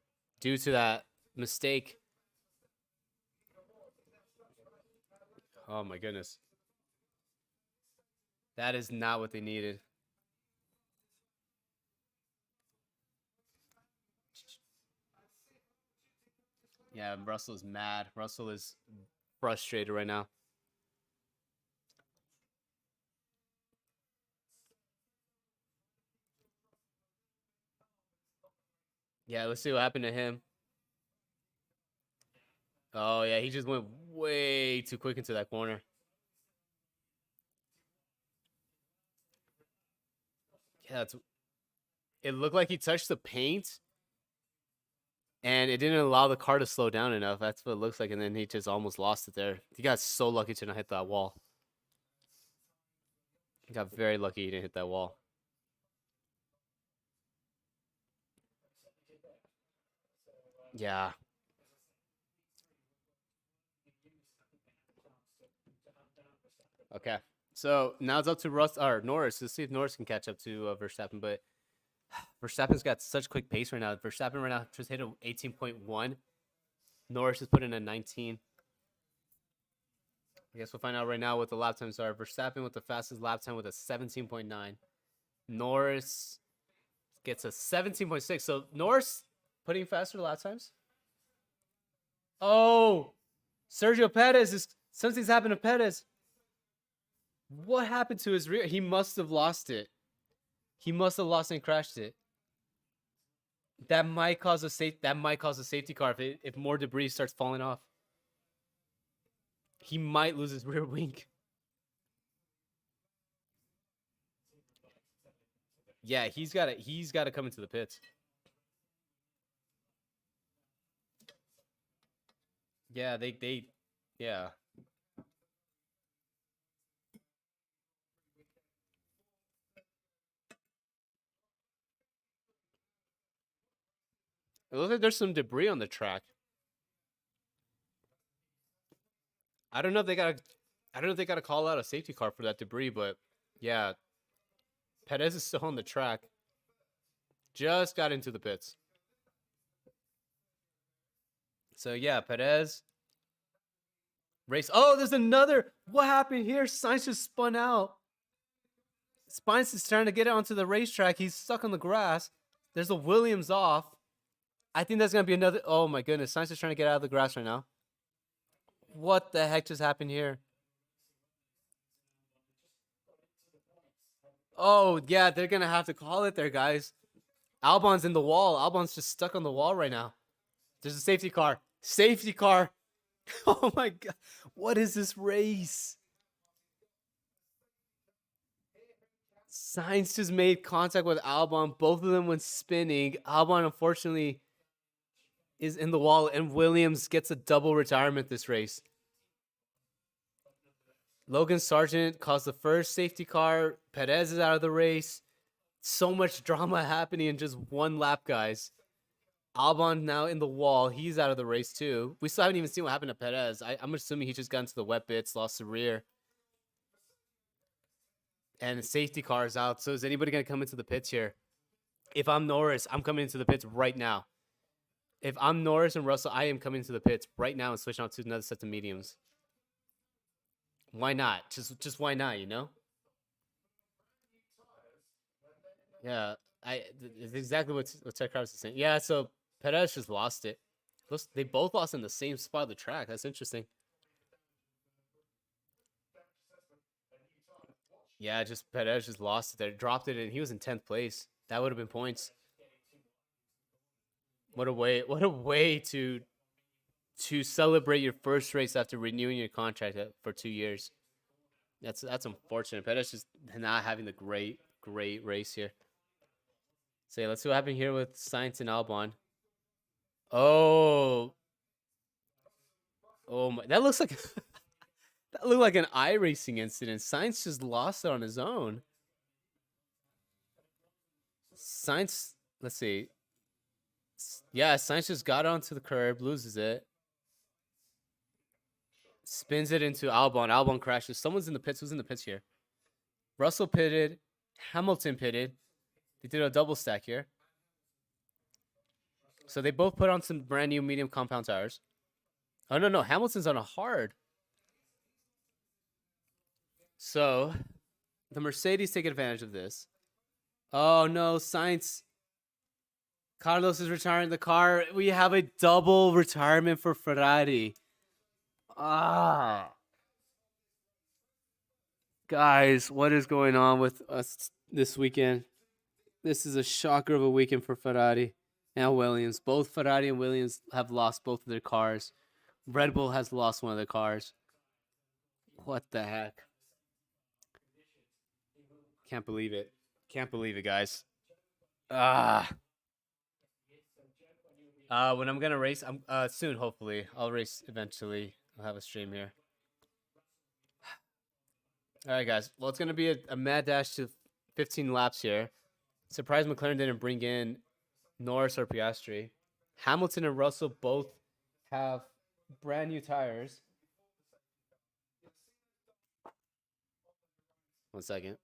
due to that mistake. Oh my goodness. That is not what they needed. Yeah, Russell is mad. Russell is frustrated right now. Yeah, let's see what happened to him. Oh, yeah, he just went way too quick into that corner. Yeah, it looked like he touched the paint, and it didn't allow the car to slow down enough. That's what it looks like, and then he just almost lost it there. He got so lucky to not hit that wall. He got very lucky he didn't hit that wall. Yeah. Okay. So now it's up to Norris. Let's see if Norris can catch up to Verstappen. But Verstappen's got such quick pace right now. Verstappen right now just hit a 18.1. Norris is putting a 19. I guess we'll find out right now what the lap times are. Verstappen with the fastest lap time with a 17.9. Norris gets a 17.6. So Norris putting faster lap times. Oh, Sergio Perez is something's happened to Perez. What happened to his rear? He must have lost it. He must have lost and crashed it. That might cause a safety car if more debris starts falling off. He might lose his rear wing. Yeah, he's got to come into the pits. Yeah, yeah. It looks like there's some debris on the track. I don't know if they got to call out a safety car for that debris, but yeah, Perez is still on the track. Just got into the pits. So yeah, Perez race. Oh, there's another. What happened here? Sainz just spun out. Sainz is trying to get onto the racetrack. He's stuck on the grass. There's a Williams off. I think that's gonna be another. Oh my goodness, Sainz is trying to get out of the grass right now. What the heck just happened here? Oh yeah, they're gonna have to call it there, guys. Albon's in the wall. Albon's just stuck on the wall right now. There's a safety car. Safety car. Oh my god. What is this race? Sainz just made contact with Albon. Both of them went spinning. Albon, unfortunately, is in the wall, and Williams gets a double retirement this race. Logan Sargent caused the first safety car. Perez is out of the race. So much drama happening in just one lap, guys. Albon now in the wall. He's out of the race too. We still haven't even seen what happened to Perez. I'm assuming he just got into the wet bits, lost the rear. And the safety car is out. So is anybody going to come into the pits here? If I'm Norris, I'm coming into the pits right now. If I'm Norris and Russell, I am coming into the pits right now and switching out to another set of mediums. Why not? Just why not, you know? Yeah, it's exactly what Tech Krause is saying. Yeah, so Perez just lost it. They both lost in the same spot of the track. That's interesting. Yeah, just Perez just lost it there, dropped it, and he was in 10th place. That would have been points. What a way to celebrate your first race after renewing your contract for 2 years. That's unfortunate. Perez just not having the great race here. So yeah, let's see what happened here with Sainz and Albon. Oh my! That looks like that looked like an iRacing incident. Sainz just lost it on his own. Sainz, let's see. Yeah, Sainz just got onto the curb, loses it. Spins it into Albon. Albon crashes. Someone's in the pits. Who's in the pits here? Russell pitted. Hamilton pitted. They did a double stack here. So they both put on some brand new medium compound tires. Oh, no. Hamilton's on a hard. So the Mercedes take advantage of this. Oh, no. Sainz. Carlos is retiring the car. We have a double retirement for Ferrari. Guys, what is going on with us this weekend? This is a shocker of a weekend for Ferrari and Williams. Both Ferrari and Williams have lost both of their cars. Red Bull has lost one of their cars. What the heck? Can't believe it. Can't believe it, guys. When I'm gonna race, I'm soon. Hopefully, I'll race eventually. I'll have a stream here. All right, guys. Well, it's gonna be a mad dash to 15 laps here. Surprised McLaren didn't bring in Norris or Piastri. Hamilton and Russell both have brand new tires. 1 second.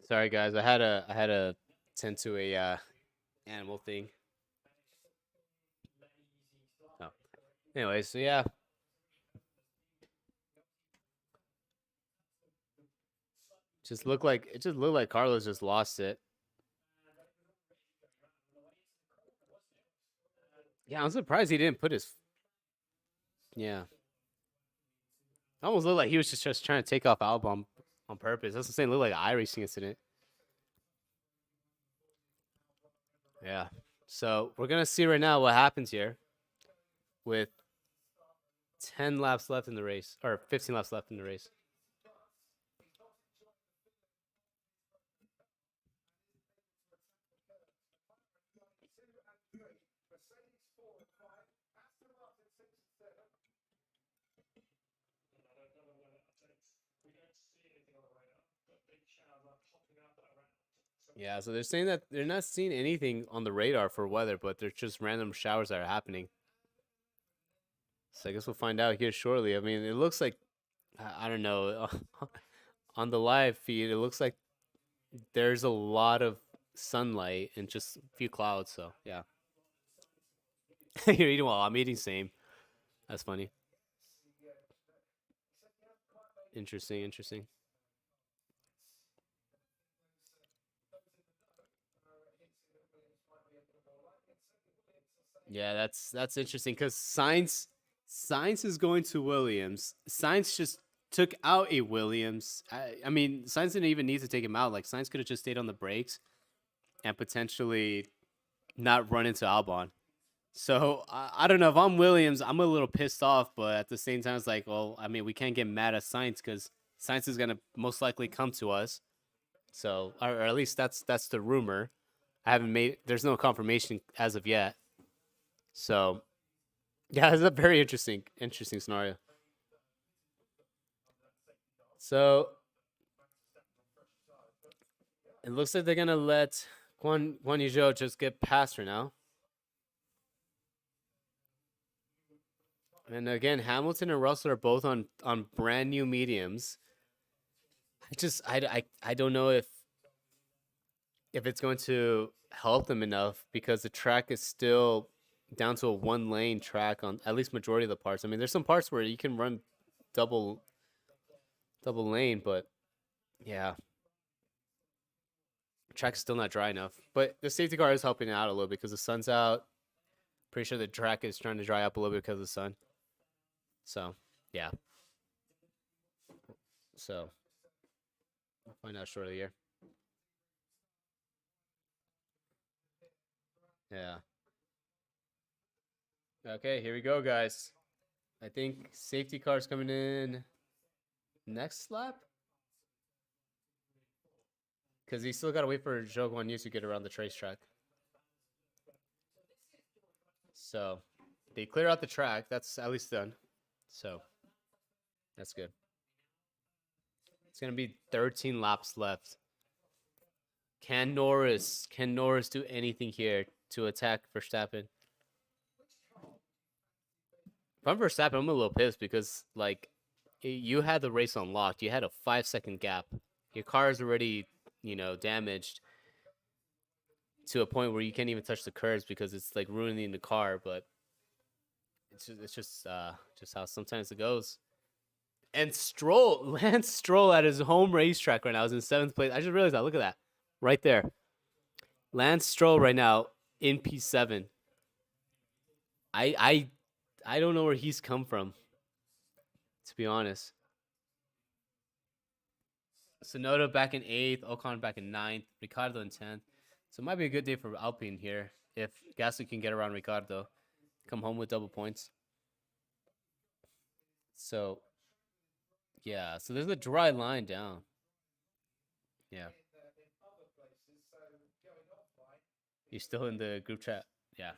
Sorry, guys. I had to tend to a animal thing. Oh. Anyway, so yeah. It just looked like Carlos just lost it. Yeah, I'm surprised he didn't put his. Yeah. It almost looked like he was just trying to take off Albon on purpose. That's the same. Looked like an iRacing incident. Yeah. So we're gonna see right now what happens here with 10 laps left in the race, or 15 laps left in the race. Yeah, so they're saying that they're not seeing anything on the radar for weather, but there's just random showers that are happening. So I guess we'll find out here shortly. I mean, it looks like, I don't know, on the live feed, it looks like there's a lot of sunlight and just a few clouds. So yeah. You're eating well. I'm eating same. That's funny. Interesting. Yeah, that's interesting because Sainz is going to Williams. Sainz just took out a Williams. I mean, Sainz didn't even need to take him out. Like Sainz could have just stayed on the brakes and potentially not run into Albon. So I don't know if I'm Williams, I'm a little pissed off, but at the same time, it's like, well, I mean, we can't get mad at Sainz because Sainz is gonna most likely come to us. So, or at least that's the rumor. I haven't made. There's no confirmation as of yet. So, yeah, it's a very interesting scenario. So, it looks like they're gonna let Guan Yuzhou just get past her now. And again, Hamilton and Russell are both on brand new mediums. I don't know if it's going to help them enough because the track is still down to a 1-lane track on at least majority of the parts. I mean, there's some parts where you can run double lane, but yeah. Track's still not dry enough, but the safety car is helping out a little bit because the sun's out. Pretty sure the track is trying to dry up a little bit because of the sun. So, yeah. So, we'll find out shortly here. Yeah. Okay, here we go, guys. I think safety car's coming in next lap. Because he still got to wait for Zhou Guanyu to get around the racetrack. So, they clear out the track. That's at least done. So, that's good. It's going to be 13 laps left. Can Norris do anything here to attack Verstappen? If I'm Verstappen, I'm a little pissed because, like, you had the race unlocked. You had a 5-second gap. Your car is already, damaged to a point where you can't even touch the curbs because it's, like, ruining the car. But it's just how sometimes it goes. And Lance Stroll at his home racetrack right now is in 7th place. I just realized that. Look at that. Right there. Lance Stroll right now in P7. I don't know where he's come from, to be honest. Sonoda back in 8th, Ocon back in 9th, Ricciardo in 10th. So it might be a good day for Alpine here if Gasly can get around Ricciardo. Come home with double points. So, yeah. So there's a dry line down. Yeah. You're still in the group chat. Yeah.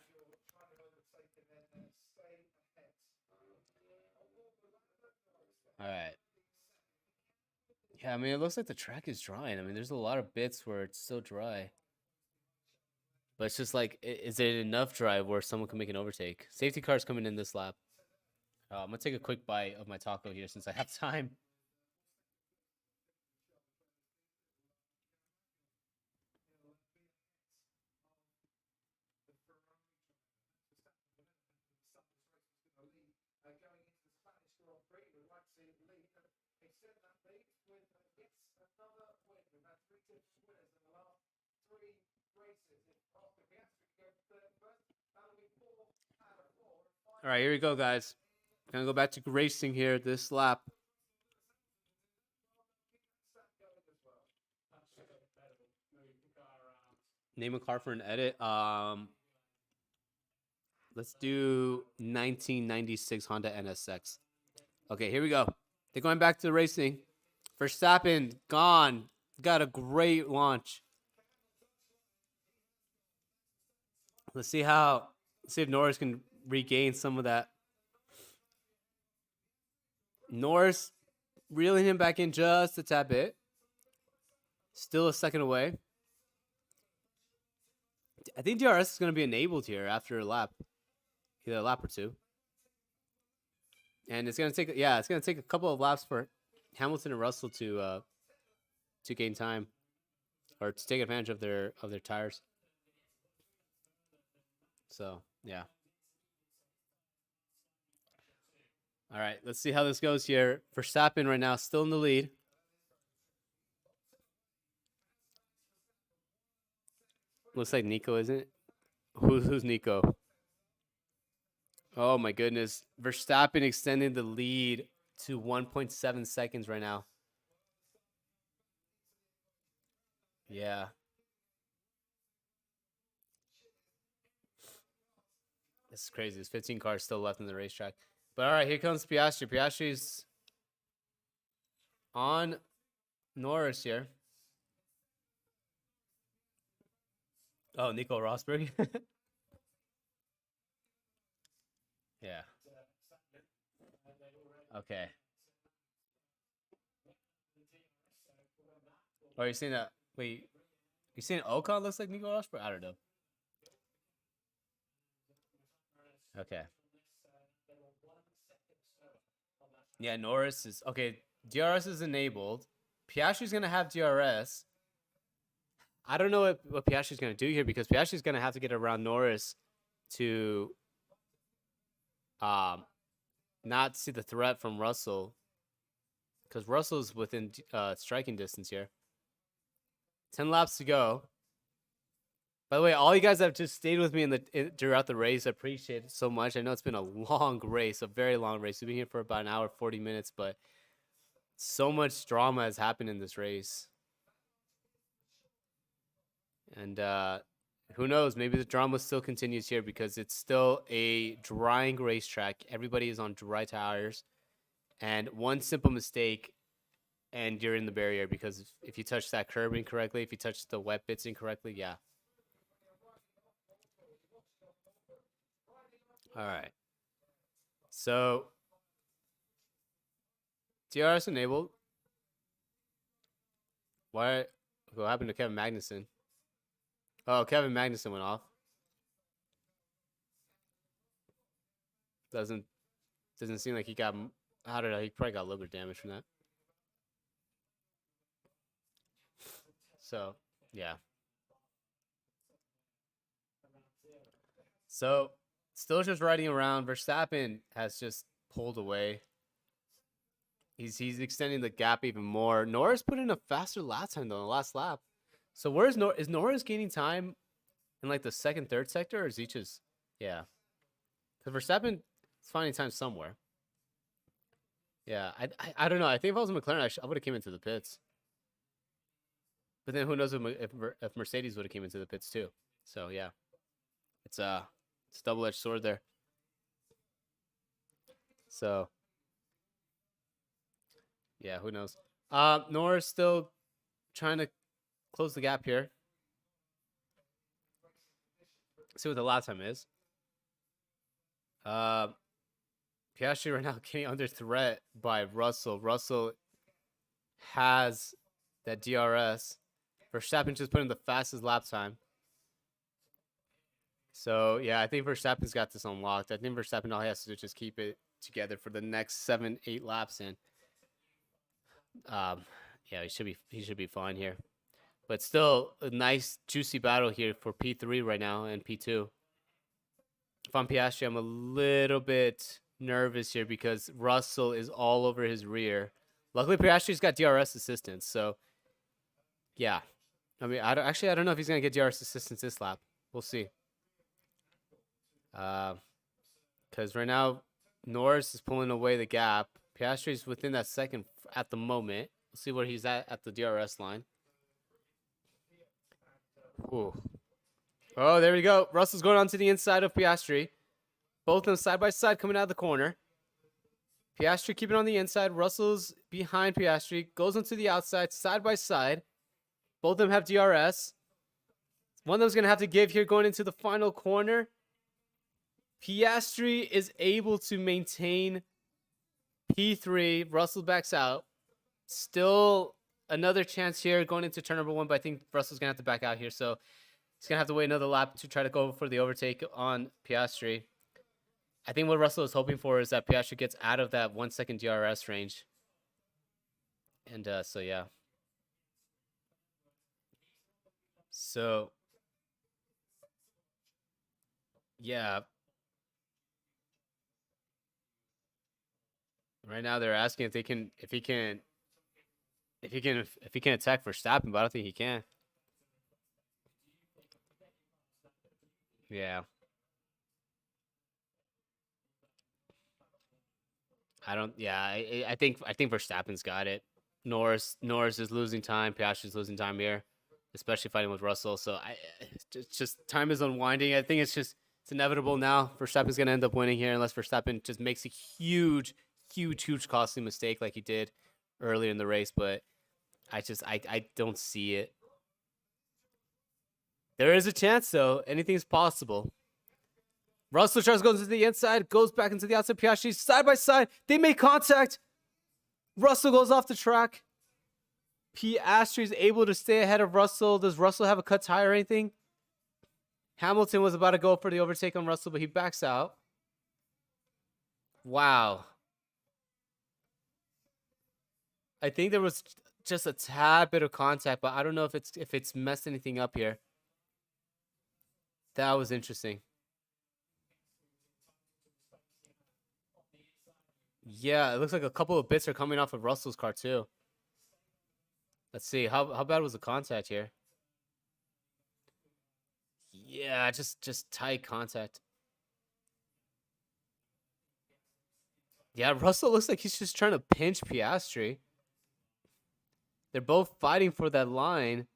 All right. Yeah, I mean, it looks like the track is drying. I mean, there's a lot of bits where it's still dry. But it's just like, is it enough dry where someone can make an overtake? Safety car's coming in this lap. I'm going to take a quick bite of my taco here since I have time. All right, here we go, guys. Gonna go back to racing here this lap. Name a car for an edit. Let's do 1996 Honda NSX. Okay, here we go. They're going back to racing. Verstappen gone. Got a great launch. Let's see if Norris can regain some of that. Norris reeling him back in just a tad bit. Still a second away. I think DRS is going to be enabled here after a lap. Either a lap or two. And it's going to take a couple of laps for Hamilton and Russell to gain time or to take advantage of their tires. So, yeah. All right, let's see how this goes here. Verstappen right now still in the lead. Looks like Nico, isn't it? Who's Nico? Oh, my goodness. Verstappen extending the lead to 1.7 seconds right now. Yeah. This is crazy. There's 15 cars still left in the racetrack. But all right, here comes Piastri. Piastri's on Norris here. Oh, Nico Rosberg. Yeah. Okay. Oh, you're saying that? Wait, you saying Ocon looks like Nico Rosberg? I don't know. Okay. Yeah, Norris is okay. DRS is enabled. Piastri's gonna have DRS. I don't know what Piastri's gonna do here because Piastri's gonna have to get around Norris to not see the threat from Russell because Russell's within striking distance here. 10 laps to go. By the way, all you guys that have just stayed with me throughout the race, I appreciate it so much. I know it's been a long race, a very long race. We've been here for about an hour, 40 minutes, but so much drama has happened in this race. And who knows? Maybe the drama still continues here because it's still a drying racetrack. Everybody is on dry tires. And one simple mistake, and you're in the barrier because if you touch that curb incorrectly, if you touch the wet bits incorrectly, yeah. All right. So, DRS enabled. What happened to Kevin Magnussen? Oh, Kevin Magnussen went off. Doesn't seem like he got. I don't know. He probably got a little bit of damage from that. So, yeah. So, still just riding around. Verstappen has just pulled away. He's extending the gap even more. Norris put in a faster lap time though in the last lap. So where is Norris gaining time in like the second, third sector, or is he just yeah? Because Verstappen is finding time somewhere. Yeah, I don't know. I think if I was McLaren, I would have came into the pits. But then who knows if Mercedes would have came into the pits too. So yeah, it's a double-edged sword there. So yeah, who knows? Norris still trying to close the gap here. See what the lap time is. Piastri right now getting under threat by Russell. Russell has that DRS. Verstappen just put in the fastest lap time. So, yeah, I think Verstappen's got this unlocked. I think Verstappen, all he has to do is just keep it together for the next 7-8 laps in. Yeah, he should be fine here. But still a nice juicy battle here for P3 right now and P2. If I'm Piastri, I'm a little bit nervous here because Russell is all over his rear. Luckily, Piastri's got DRS assistance, so yeah. I mean, I don't know if he's gonna get DRS assistance this lap. We'll see. Because right now Norris is pulling away the gap. Piastri's within that second at the moment. We'll see where he's at the DRS line. Ooh. Oh, there we go. Russell's going onto the inside of Piastri. Both of them side by side coming out of the corner. Piastri keeping on the inside. Russell's behind Piastri. Goes onto the outside, side by side. Both of them have DRS. One of them's going to have to give here going into the final corner. Piastri is able to maintain P3. Russell backs out. Still another chance here going into turn number 1, but I think Russell's going to have to back out here. So he's going to have to wait another lap to try to go for the overtake on Piastri. I think what Russell is hoping for is that Piastri gets out of that 1 second DRS range. And so, yeah. So, yeah. Right now they're asking if he can attack Verstappen, but I don't think he can. Yeah. I think Verstappen's got it. Norris is losing time. Piastri's losing time here, especially fighting with Russell. So it's just time is unwinding. I think it's inevitable now. Verstappen's gonna end up winning here unless Verstappen just makes a huge costly mistake like he did earlier in the race. But I don't see it. There is a chance though. Anything's possible. Russell tries to go to the inside, goes back into the outside. Piastri side by side. They make contact. Russell goes off the track. Piastri is able to stay ahead of Russell. Does Russell have a cut tire or anything? Hamilton was about to go for the overtake on Russell, but he backs out. Wow. I think there was just a tad bit of contact, but I don't know if it's messed anything up here. That was interesting. Yeah, it looks like a couple of bits are coming off of Russell's car too. Let's see. How bad was the contact here? Yeah, just tight contact. Yeah, Russell looks like he's just trying to pinch Piastri. They're both fighting for that line.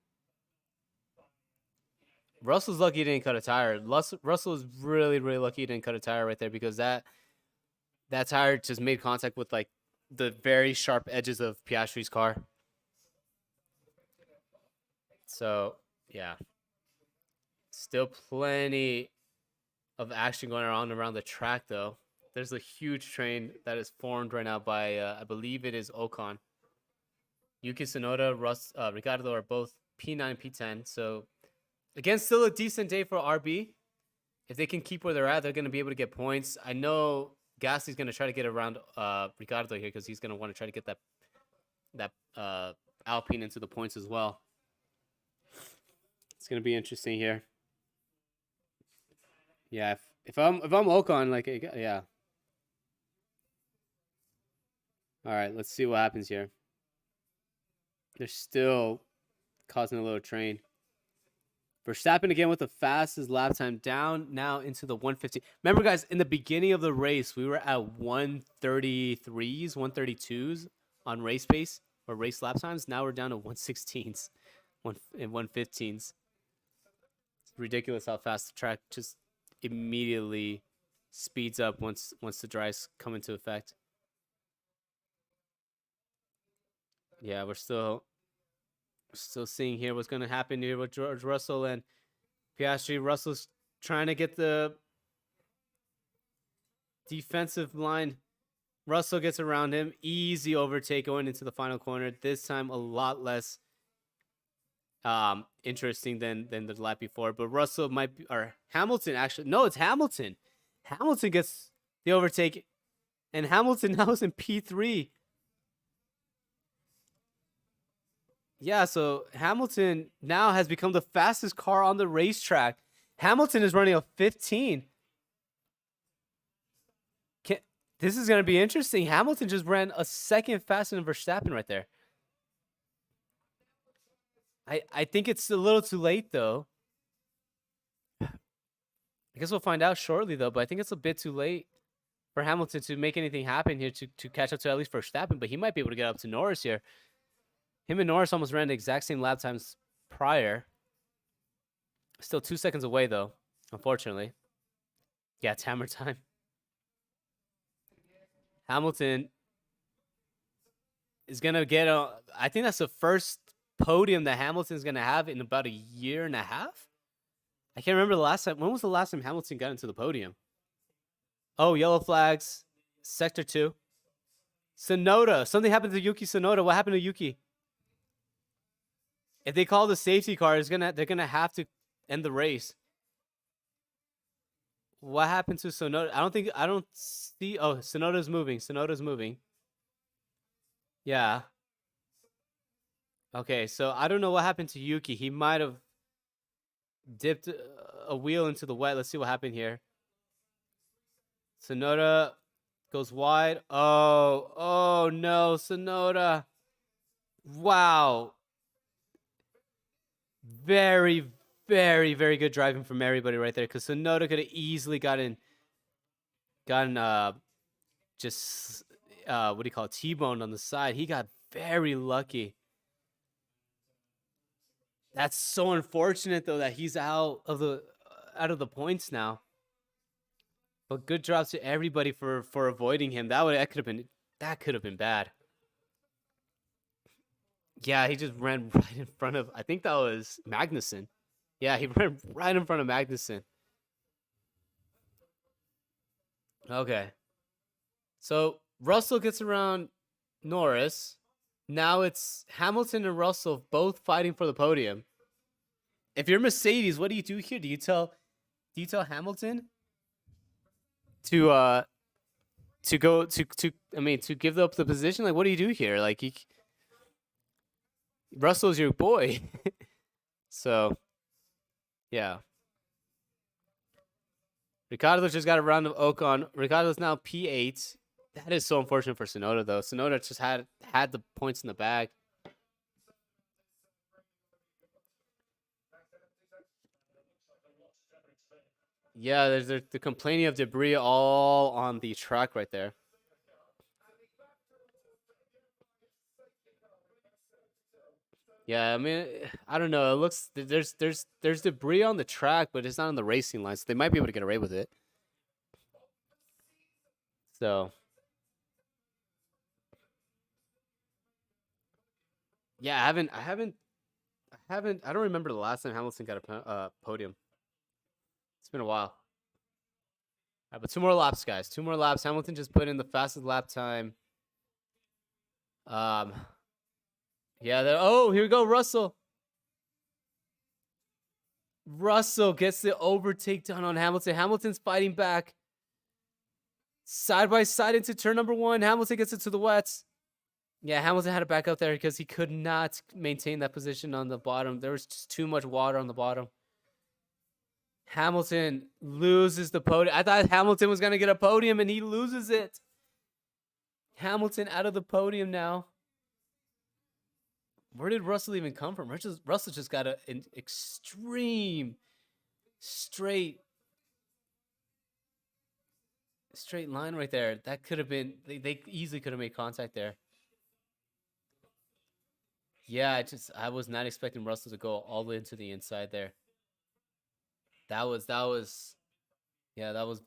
Russell's lucky he didn't cut a tire. Russell is really, really lucky he didn't cut a tire right there, because that tire just made contact with like the very sharp edges of Piastri's car. So yeah, still plenty of action going on around the track though. There's a huge train that is formed right now by I believe it is Ocon. Yuki Tsunoda, Ricardo are both P9, P10. So again, still a decent day for RB. If they can keep where they're at, they're going to be able to get points. I know Gasly's going to try to get around Ricardo here, because he's going to want to try to get that Alpine into the points as well. It's going to be interesting here. Yeah, if I'm Ocon, like, yeah. All right, let's see what happens here. They're still causing a little train. Verstappen again with the fastest lap time, down now into the 150. Remember, guys, in the beginning of the race, we were at 133s, 132s on race pace or race lap times. Now we're down to 116s and 115s. It's ridiculous how fast the track just immediately speeds up once the dries come into effect. Yeah, we're still seeing here what's going to happen here with George Russell and Piastri. Russell's trying to get the defensive line. Russell gets around him. Easy overtake going into the final corner. This time a lot less interesting than the lap before. But Russell might be, or Hamilton actually. No, it's Hamilton. Hamilton gets the overtake. And Hamilton now is in P3. Yeah, so Hamilton now has become the fastest car on the racetrack. Hamilton is running a 15. This is going to be interesting. Hamilton just ran a second faster than Verstappen right there. I think it's a little too late, though. I guess we'll find out shortly, though, but I think it's a bit too late for Hamilton to make anything happen here to catch up to at least Verstappen, but he might be able to get up to Norris here. Him and Norris almost ran the exact same lap times prior. Still 2 seconds away, though, unfortunately. Yeah, it's hammer time. Hamilton is going to get I think that's the first podium that Hamilton's going to have in about a year and a half. I can't remember the last time. When was the last time Hamilton got into the podium? Oh, yellow flags. Sector 2. Tsunoda. Something happened to Yuki Tsunoda. What happened to Yuki? If they call the safety car, they're gonna have to end the race. What happened to Tsunoda? I don't see. Oh, Tsunoda's moving. Tsunoda's moving. Yeah. Okay, so I don't know what happened to Yuki. He might have dipped a wheel into the wet. Let's see what happened here. Tsunoda goes wide. Oh no, Tsunoda. Wow. Very, very, very good driving from everybody right there, because Tsunoda could have easily gotten just what do you call it, T-boned on the side. He got very lucky. That's so unfortunate though that he's out of the points now. But good job to everybody for avoiding him. That could have been bad. Yeah, he just ran right in front of, I think that was Magnussen. Yeah, he ran right in front of Magnussen. Okay. So Russell gets around Norris. Now it's Hamilton and Russell both fighting for the podium. If you're Mercedes, what do you do here? Do you tell Hamilton to give up the position? Like, what do you do here? Like, Russell's your boy. So, yeah. Ricardo just got a round of Ocon. Ricardo's now P8. That is so unfortunate for Tsunoda, though. Tsunoda just had the points in the bag. Yeah, there's the complaining of debris all on the track right there. Yeah, I mean, I don't know. It looks there's debris on the track, but it's not on the racing line, so they might be able to get away with it. So yeah, I don't remember the last time Hamilton got a podium. It's been a while. All right, but 2 more laps, guys. 2 more laps. Hamilton just put in the fastest lap time. Yeah. Oh, here we go, Russell. Russell gets the overtake done on Hamilton. Hamilton's fighting back. Side by side into turn number 1. Hamilton gets it to the wets. Yeah, Hamilton had to back up there because he could not maintain that position on the bottom. There was just too much water on the bottom. Hamilton loses the podium. I thought Hamilton was going to get a podium, and he loses it. Hamilton out of the podium now. Where did Russell even come from? Russell just got an extreme straight line right there. That could have been, they easily could have made contact there. Yeah, I was not expecting Russell to go all the way into the inside there. That was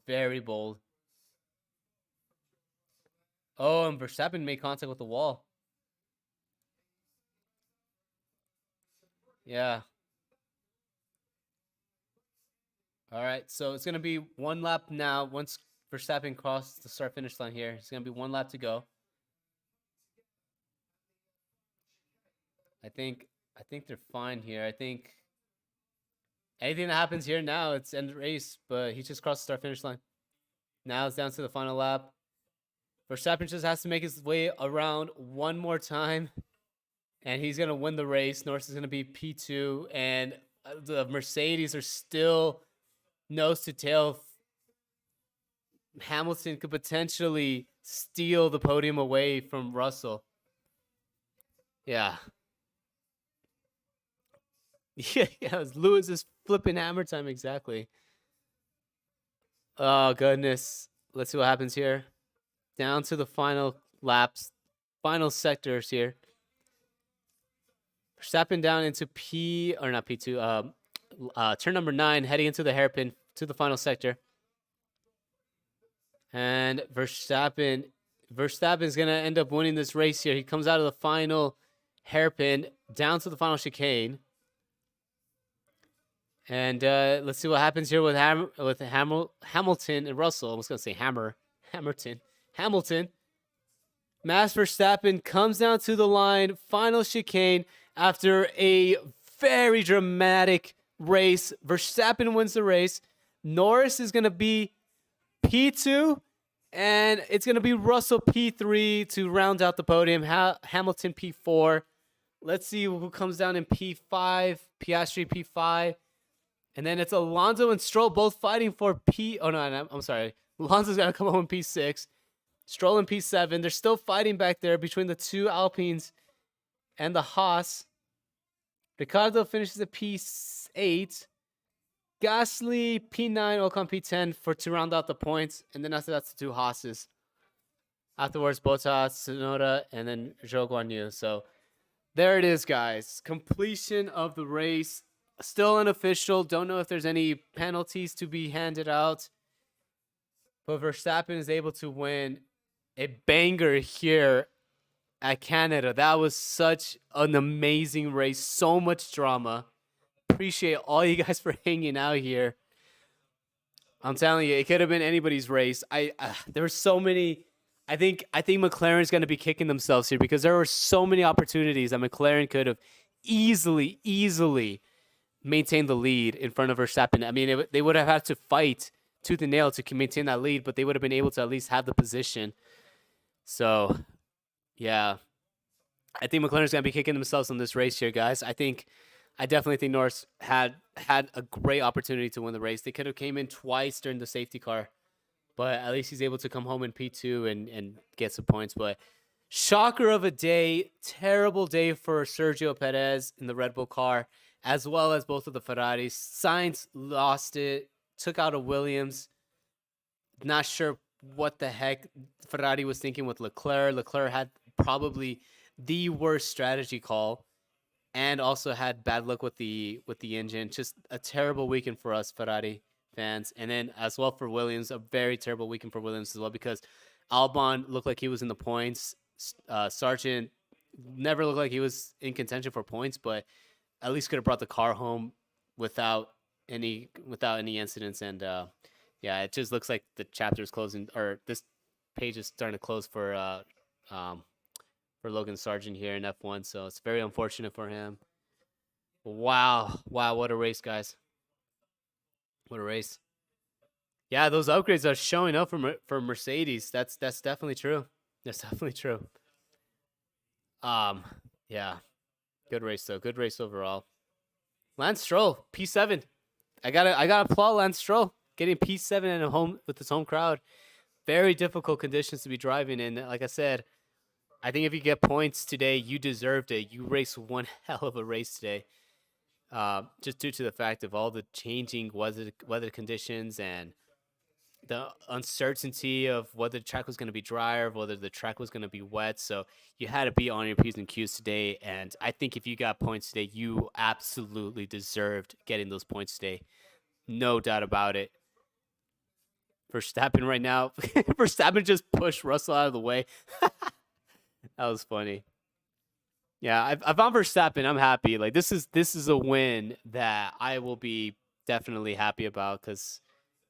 very bold. Oh, and Verstappen made contact with the wall. Yeah. All right, so it's gonna be 1 lap now. Once Verstappen crosses the start-finish line here, it's gonna be 1 lap to go. I think they're fine here. I think anything that happens here now, it's end the race. But he just crossed the start-finish line. Now it's down to the final lap. Verstappen just has to make his way around 1 more time, and he's gonna win the race. Norris is gonna be P2, and the Mercedes are still nose to tail. Hamilton could potentially steal the podium away from Russell. Yeah. Yeah, it was Lewis's flipping hammer time exactly. Oh goodness. Let's see what happens here. Down to the final laps, final sectors here. Verstappen down into turn number 9, heading into the hairpin to the final sector. And Verstappen's gonna end up winning this race here. He comes out of the final hairpin down to the final chicane. And let's see what happens here with Hamilton and Russell. I was gonna say Hamilton. Max Verstappen comes down to the line, final chicane after a very dramatic race. Verstappen wins the race. Norris is gonna be P2, and it's gonna be Russell P3 to round out the podium. Hamilton P4. Let's see who comes down in P5. Piastri P5. And then it's Alonso and Stroll both fighting for I'm sorry. Alonso's got to come home in P6. Stroll in P7. They're still fighting back there between the 2 Alpines and the Haas. Ricciardo finishes at P8. Gasly P9, Ocon P10 to round out the points. And then after that's the 2 Haas's. Afterwards, Bottas, Tsunoda, and then Zhou Guanyu. So there it is, guys. Completion of the race. Still unofficial. Don't know if there's any penalties to be handed out. But Verstappen is able to win a banger here at Canada. That was such an amazing race. So much drama. Appreciate all you guys for hanging out here. I'm telling you, it could have been anybody's race. There were so many. I think McLaren's going to be kicking themselves here because there were so many opportunities that McLaren could have easily maintain the lead in front of Verstappen. I mean, they would have had to fight tooth and nail to maintain that lead, but they would have been able to at least have the position. So, yeah. I think McLaren's going to be kicking themselves in this race here, guys. I definitely think Norris had a great opportunity to win the race. They could have came in twice during the safety car, but at least he's able to come home in P2 and get some points. But shocker of a day, terrible day for Sergio Perez in the Red Bull car. as well as both of the Ferraris. Sainz lost it, took out a Williams. Not sure what the heck Ferrari was thinking with Leclerc. Leclerc had probably the worst strategy call, and also had bad luck with the engine. Just a terrible weekend for us Ferrari fans, and then as well for Williams, a very terrible weekend for Williams as well, because Albon looked like he was in the points. Sargent never looked like he was in contention for points, but at least could have brought the car home without any incidents. And yeah, it just looks like the chapter is closing, or this page is starting to close for Logan Sargent here in F1. So it's very unfortunate for him. Wow, what a race, guys! What a race! Yeah, those upgrades are showing up for Mercedes. That's definitely true. That's definitely true. Yeah, good race though. Good race overall. Lance Stroll, P7. I gotta applaud Lance Stroll getting P7 at home with his home crowd. Very difficult conditions to be driving in. Like I said, I think if you get points today, you deserved it. You raced one hell of a race today. Just due to the fact of all the changing weather conditions and the uncertainty of whether the track was going to be dry or whether the track was going to be wet. So you had to be on your P's and Q's today. And I think if you got points today, you absolutely deserved getting those points today. No doubt about it. Verstappen right now, Verstappen just pushed Russell out of the way. That was funny. Yeah, if I'm Verstappen, I'm happy. Like this is a win that I will be definitely happy about, because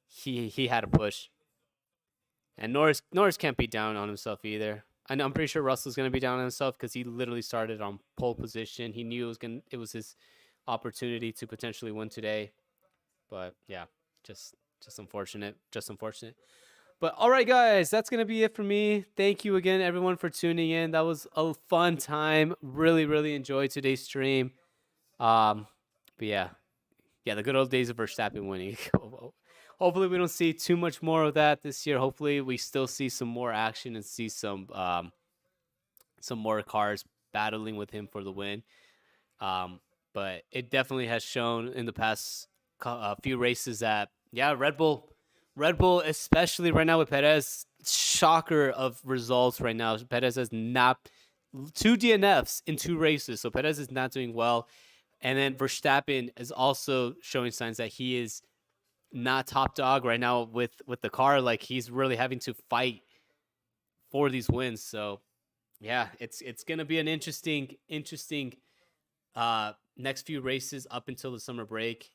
he had a push. And Norris can't be down on himself either. I'm pretty sure Russell's gonna be down on himself because he literally started on pole position. He knew it was his opportunity to potentially win today. But yeah, just unfortunate. Just unfortunate. But all right, guys, that's going to be it for me. Thank you again, everyone, for tuning in. That was a fun time. Really enjoyed today's stream. But yeah, the good old days of Verstappen winning. Hopefully we don't see too much more of that this year. Hopefully we still see some more action and see some more cars battling with him for the win. But it definitely has shown in the past few races that, yeah, Red Bull, especially right now with Perez, shocker of results right now. Perez has not 2 DNFs in 2 races, so Perez is not doing well. And then Verstappen is also showing signs that he is not top dog right now with the car. Like, he's really having to fight for these wins. So yeah, it's gonna be an interesting next few races up until the summer break.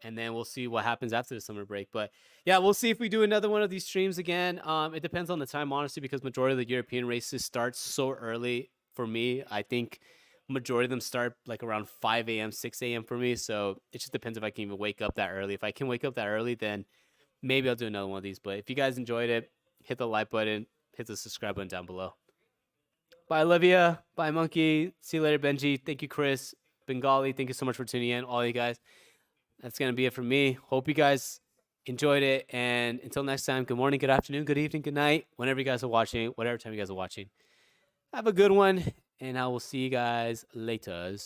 And then we'll see what happens after the summer break. But yeah, we'll see if we do another one of these streams again. It depends on the time, honestly, because majority of the European races start so early for me. I think majority of them start like around 5 a.m., 6 a.m. for me. So it just depends if I can even wake up that early. If I can wake up that early, then maybe I'll do another one of these. But if you guys enjoyed it, hit the like button, hit the subscribe button down below. Bye, Olivia. Bye, Monkey. See you later, Benji. Thank you, Chris. Bengali, thank you so much for tuning in, all you guys. That's going to be it from me. Hope you guys enjoyed it. And until next time, good morning, good afternoon, good evening, good night, whenever you guys are watching, whatever time you guys are watching. Have a good one, and I will see you guys later.